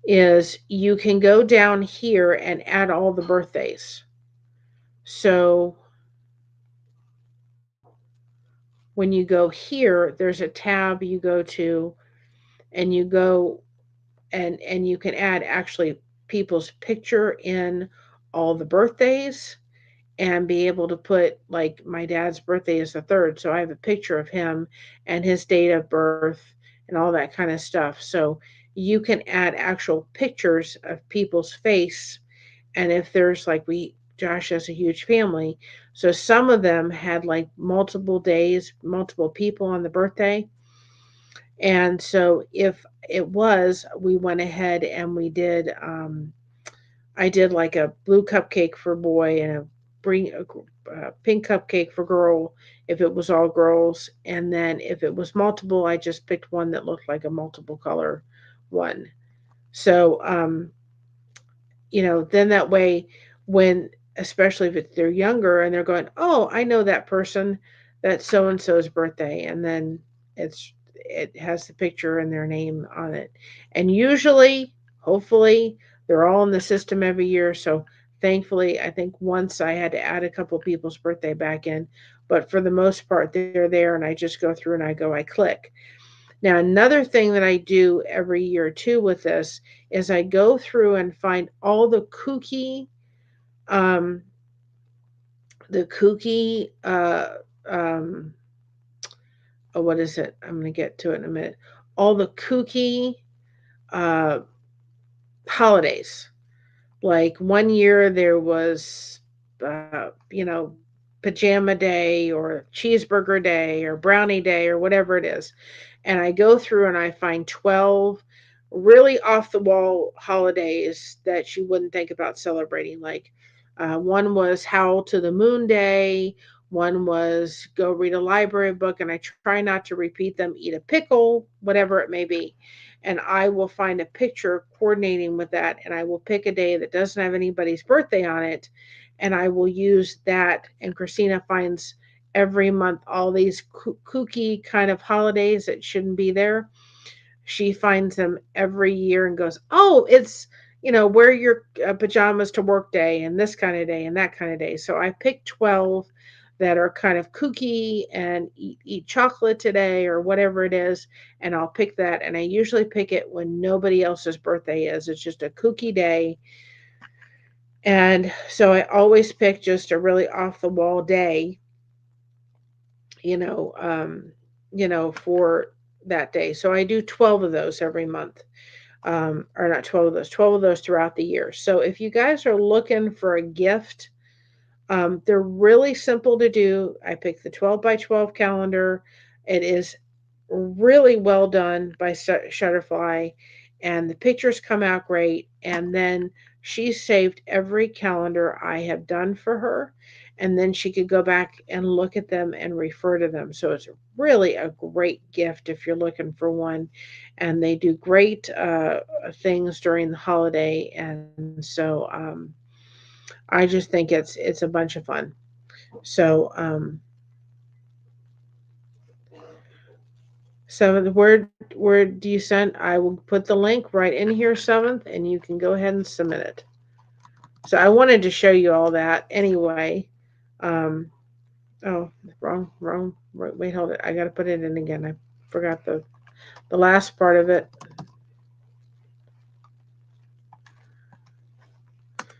Is you can go down here and add all the birthdays. So when you go here, there's a tab you go to, and you go and you can add actually people's picture in all the birthdays, and be able to put, like, my dad's birthday is the 3rd, so I have a picture of him and his date of birth and all that kind of stuff. So you can add actual pictures of people's face. And if there's, like, we Josh has a huge family, so some of them had like multiple days, multiple people on the birthday. And so if it was, we went ahead and we did I did like a blue cupcake for boy and a pink cupcake for girl if it was all girls. And then if it was multiple, I just picked one that looked like a multiple color one. So, then that way, when, especially if they're younger and they're going, oh, I know that person, that's so and so's birthday. And then it has the picture and their name on it. And usually, hopefully, they're all in the system every year. So thankfully, I think once I had to add a couple people's birthday back in, but for the most part, they're there, and I just go through and I click. Now, another thing that I do every year too with this is I go through and find all um, the kooky, um, oh, what is it? I'm going to get to it in a minute. All the kooky uh, holidays. Like one year there was, pajama day or cheeseburger day or brownie day or whatever it is. And I go through and I find 12 really off the wall holidays that you wouldn't think about celebrating. Like one was Howl to the Moon Day, one was go read a library book, and I try not to repeat them, eat a pickle, whatever it may be. And I will find a picture coordinating with that, and I will pick a day that doesn't have anybody's birthday on it, and I will use that. And Christina finds every month all these kooky kind of holidays that shouldn't be there. She finds them every year and goes, oh, it's, wear your pajamas to work day and this kind of day and that kind of day. So I picked 12 that are kind of kooky, and eat chocolate today or whatever it is. And I'll pick that. And I usually pick it when nobody else's birthday is. It's just a kooky day. And so I always pick just a really off the wall day, you know, um, for that day. So I do 12 of those every month. Or not 12 of those, 12 of those throughout the year. So if you guys are looking for a gift, they're really simple to do. I picked the 12 by 12 calendar. It is really well done by Shutterfly, and the pictures come out great. And then she saved every calendar I have done for her. and then she could go back and look at them and refer to them. So it's really a great gift if you're looking for one. And they do great things during the holiday, and so I just think it's a bunch of fun. So Seventh, where do you send? I will put the link right in here, Seventh, and you can go ahead and submit it. So I wanted to show you all that anyway. Um, oh, wait, hold it. I got to put it in again. I forgot the last part of it.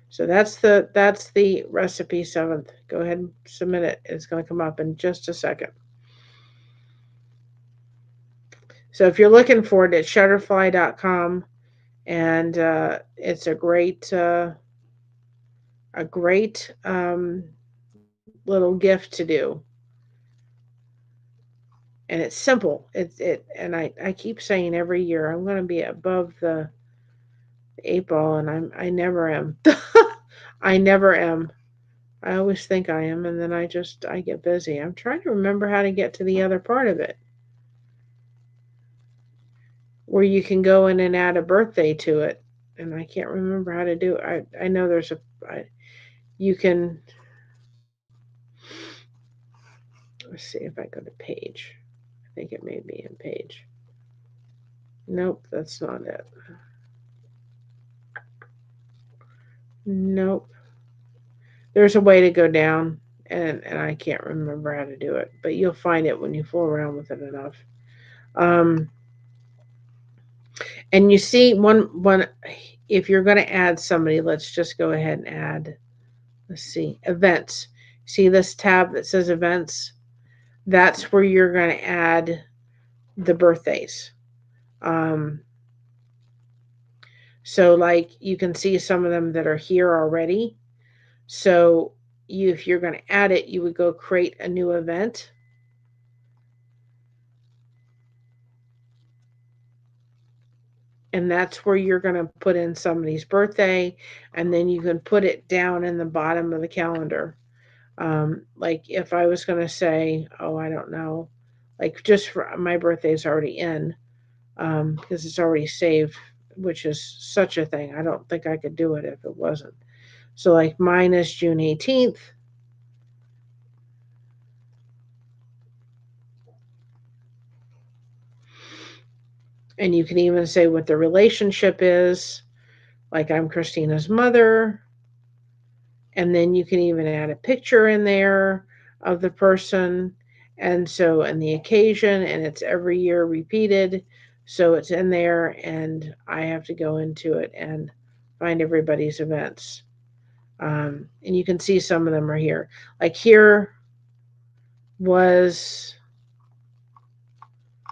So that's the recipe, Seventh. Go ahead and submit it. It's going to come up in just a second. So if you're looking for it, it's shutterfly.com, and it's a great little gift to do, and it's simple. And I keep saying every year I'm going to be above the 8 ball, and I never am. I never am. I always think I am, and then I get busy. I'm trying to remember how to get to the other part of it, where you can go in and add a birthday to it, and I can't remember how to do it. I know there's you can. Let's see if I go to page. I think it may be in page. Nope, that's not it. Nope. There's a way to go down, and I can't remember how to do it, but you'll find it when you fool around with it enough. Um, and you see one if you're going to add somebody, let's just go ahead and add. Let's see, events. See this tab that says events? That's where you're going to add the birthdays. Um, so like you can see some of them that are here already. So if you're going to add it, you would go create a new event. And that's where you're going to put in somebody's birthday, and then you can put it down in the bottom of the calendar. Like if I was going to say, oh, I don't know, like just for my birthday's already in, because it's already saved, which is such a thing. I don't think I could do it if it wasn't. So like mine is June 18th. And you can even say what the relationship is. Like I'm Christina's mother. And then you can even add a picture in there of the person. And so, and the occasion, and it's every year repeated. So it's in there, and I have to go into it and find everybody's events. And you can see some of them are here. Like here was,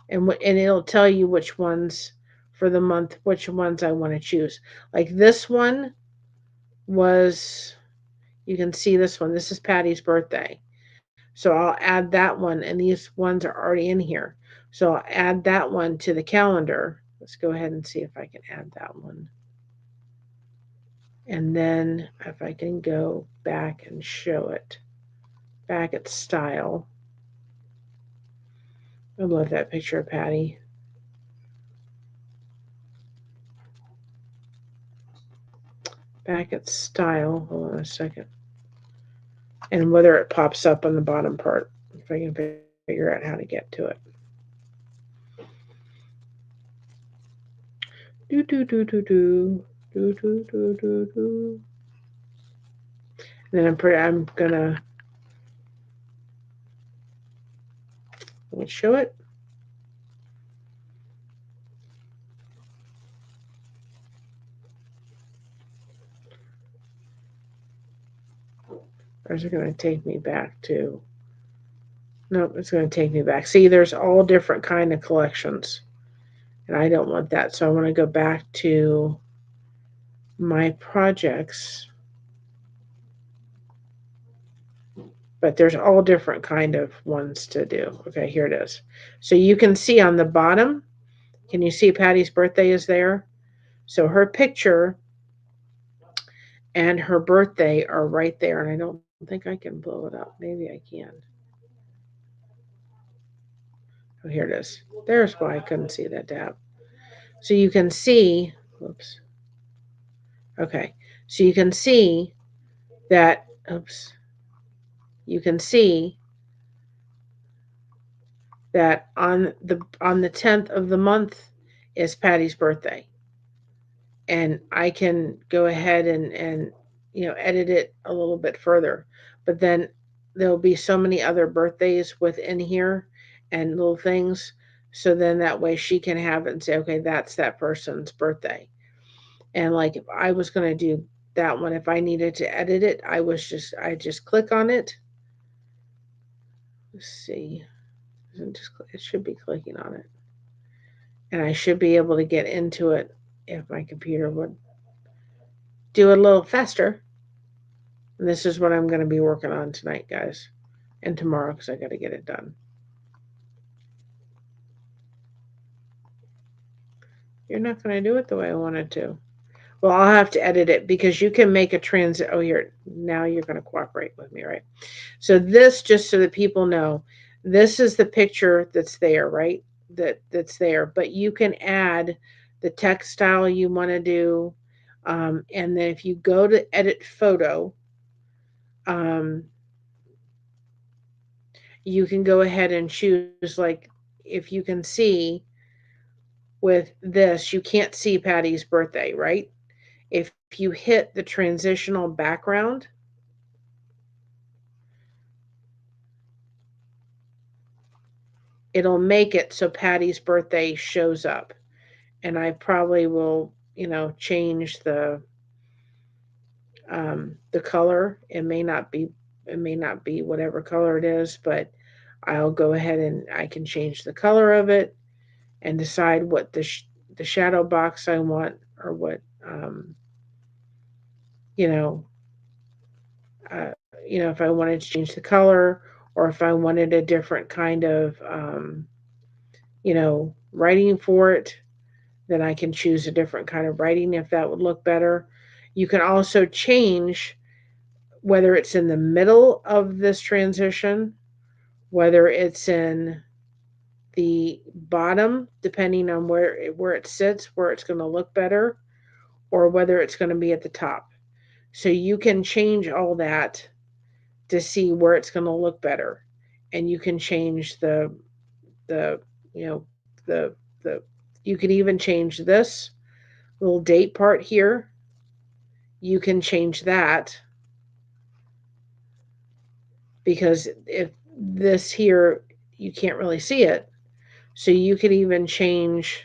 and it'll tell you which ones for the month, which ones I want to choose. Like this one was, you can see this one. This is Patty's birthday. So I'll add that one, and these ones are already in here. So I'll add that one to the calendar. Let's go ahead and see if I can add that one. And then if I can go back and show it, back at style. I love that picture of Patty. Back at style. Hold on a second. And whether it pops up on the bottom part, if I can figure out how to get to it. Do do do do do do do do do do. And then I'm gonna let's show it. Or is it going to take me back to? Nope, it's going to take me back. See, there's all different kind of collections, and I don't want that. So I want to go back to my projects. But there's all different kind of ones to do. Okay, here it is. So you can see on the bottom, can you see Patty's birthday is there? So her picture and her birthday are right there, and I don't think think I can blow it up. Maybe I can. Oh, here it is. There's why I couldn't see that tab. So you can see, whoops. Okay. So you can see that, oops. You can see that on the 10th of the month is Patty's birthday. And I can go ahead and edit it a little bit further. But then there'll be so many other birthdays within here and little things. So then that way she can have it and say, okay, that's that person's birthday. And like if I was gonna do that one, if I needed to edit it, I just click on it. Let's see. It should be clicking on it. And I should be able to get into it if my computer would do it a little faster. And this is what I'm going to be working on tonight, guys, and tomorrow because I got to get it done. You're not going to do it the way I wanted to. Well, I'll have to edit it because you can make a transit. Oh, now you're going to cooperate with me, right? So this, just so that people know, this is the picture that's there, right? That's there. But you can add the textile you want to do, and then if you go to edit photo, um, you can go ahead and choose, like, if you can see with this, you can't see Patty's birthday, right? If you hit the transitional background, it'll make it so Patty's birthday shows up. And I probably will, change the color. It may not be whatever color it is, but I'll go ahead and I can change the color of it and decide what the shadow box I want, or what you know if I wanted to change the color, or if I wanted a different kind of writing for it, then I can choose a different kind of writing if that would look better. You can also change whether it's in the middle of this transition, whether it's in the bottom, depending on where it sits, where it's going to look better, or whether it's going to be at the top. So you can change all that to see where it's going to look better, and you can change the you know the you can even change this little date part here. You can change that because if this here, you can't really see it, so you could even change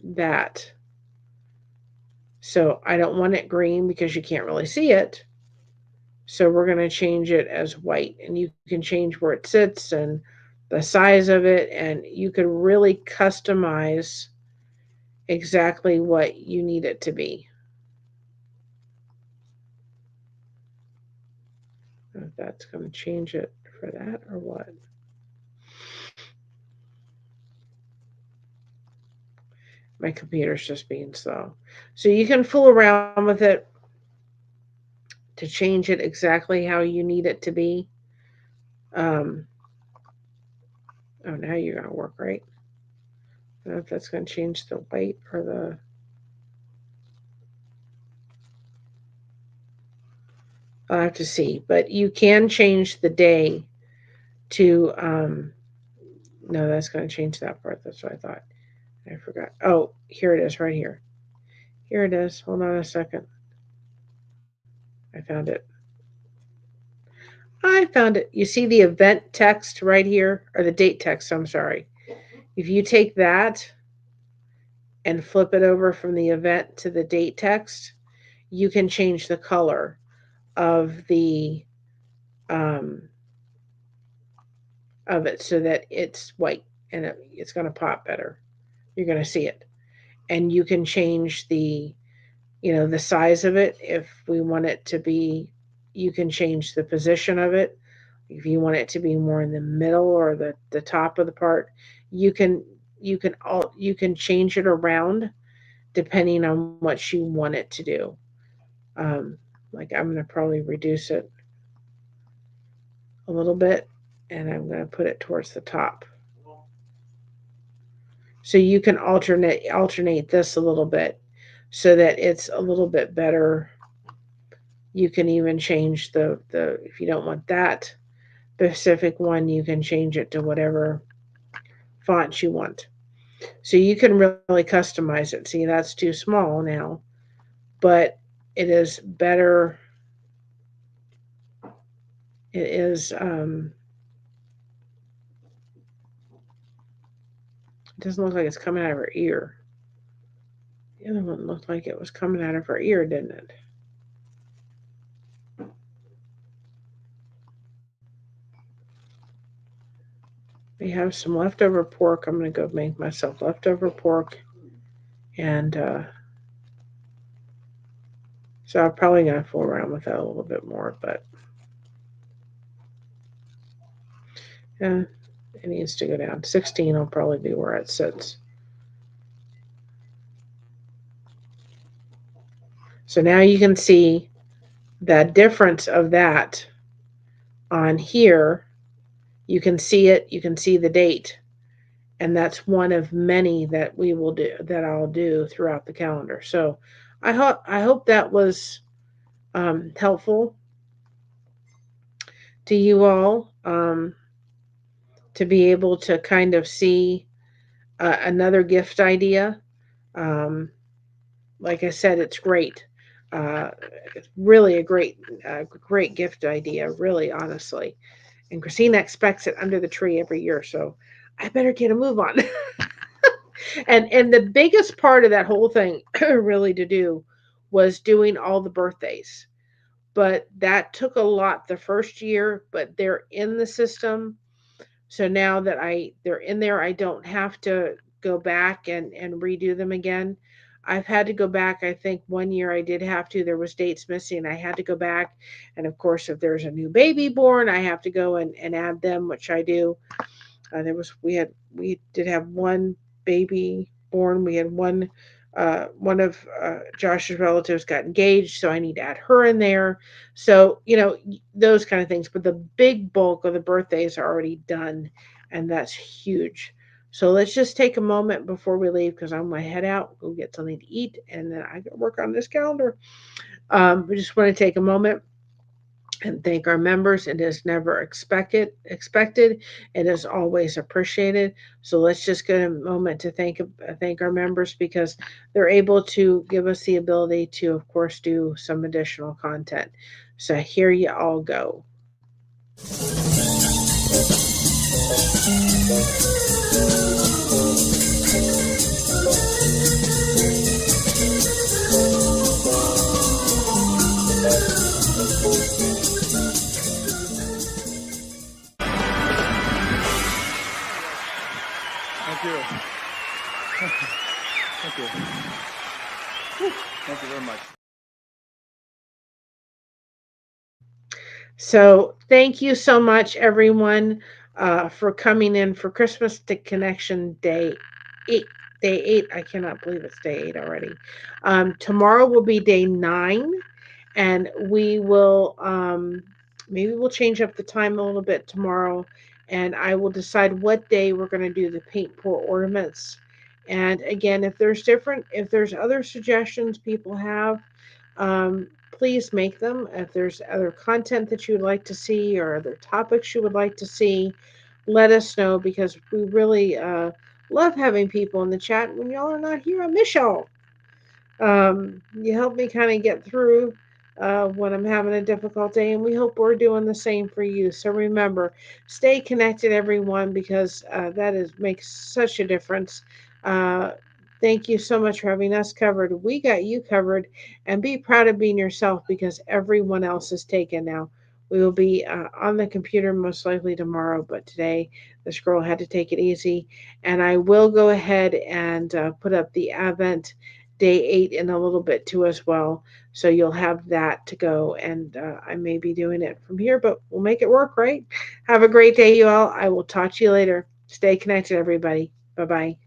that. So I don't want it green because you can't really see it. So we're going to change it as white, and you can change where it sits and the size of it, and you can really customize exactly what you need it to be. I don't know if that's going to change it for that or what. My computer's just being slow. So you can fool around with it to change it exactly how you need it to be. Um, oh, now you're going to work, right? I don't know if that's going to change the white or the. I'll have to see. But you can change the day to. No, that's going to change that part. That's what I thought. I forgot. Oh, here it is right here. Here it is. Hold on a second. I found it. I found it. You see the event text right here, or the date text, I'm sorry. If you take that and flip it over from the event to the date text, you can change the color of the um, of it so that it's white, and it's going to pop better. You're going to see it, and you can change the size of it if we want it to be. You can change the position of it if you want it to be more in the middle or the top of the part. You can you can change it around depending on what you want it to do. Um, Like I'm going to probably reduce it a little bit, and I'm going to put it towards the top. So you can alternate this a little bit so that it's a little bit better. You can even change the if you don't want that specific one, you can change it to whatever font you want. So you can really customize it. See, that's too small now, but it is better. It is it doesn't look like it's coming out of her ear. The other one looked like it was coming out of her ear, didn't it? We have some leftover pork. I'm going to go make myself leftover pork. And so I'm probably going to fool around with that a little bit more. But yeah, it needs to go down. 16 will probably be where it sits. So now you can see the difference of that on here. You can see it. You can see the date. And that's one of many that we will do, that I'll do throughout the calendar. So I hope that was helpful to you all, to be able to kind of see another gift idea. Um, like I said, it's great. Uh, it's really a great gift idea, really, honestly. And Christina expects it under the tree every year, so I better get a move on. And the biggest part of that whole thing, really, to do was doing all the birthdays. But that took a lot the first year, but they're in the system. So now that they're in there, I don't have to go back and redo them again. I've had to go back. I think one year I did have to. There was dates missing. I had to go back, and of course, if there's a new baby born, I have to go and add them, which I do. We did have one baby born. We had one of Josh's relatives got engaged, so I need to add her in there. So those kind of things. But the big bulk of the birthdays are already done, and that's huge. So let's just take a moment before we leave, because I'm gonna head out, go get something to eat, and then I gotta work on this calendar. We just want to take a moment and thank our members. It is never expected. It is always appreciated. So let's just get a moment to thank our members, because they're able to give us the ability to, of course, do some additional content. So here you all go. Thank you. Thank you. Thank you very much. So thank you so much, everyone, for coming in for Christmas to Connection Day 8. Day 8. I cannot believe it's day 8 already. Tomorrow will be day 9, and we will maybe we'll change up the time a little bit tomorrow, and I will decide what day we're going to do the paint pour ornaments. And again, if there's other suggestions people have, please make them. If there's other content that you would like to see, or other topics you would like to see, let us know, because we really love having people in the chat. When y'all are not here, I miss y'all. You help me kind of get through when I'm having a difficult day, and we hope we're doing the same for you. So remember, stay connected, everyone, because makes such a difference. Uh, Thank you so much for having us covered. We got you covered, and be proud of being yourself, because everyone else is taken now. We will be on the computer most likely tomorrow, but today this girl had to take it easy. And I will go ahead and put up the Advent day 8 in a little bit too as well. So you'll have that to go, and I may be doing it from here, but we'll make it work, right? Have a great day, you all. I will talk to you later. Stay connected, everybody. Bye-bye.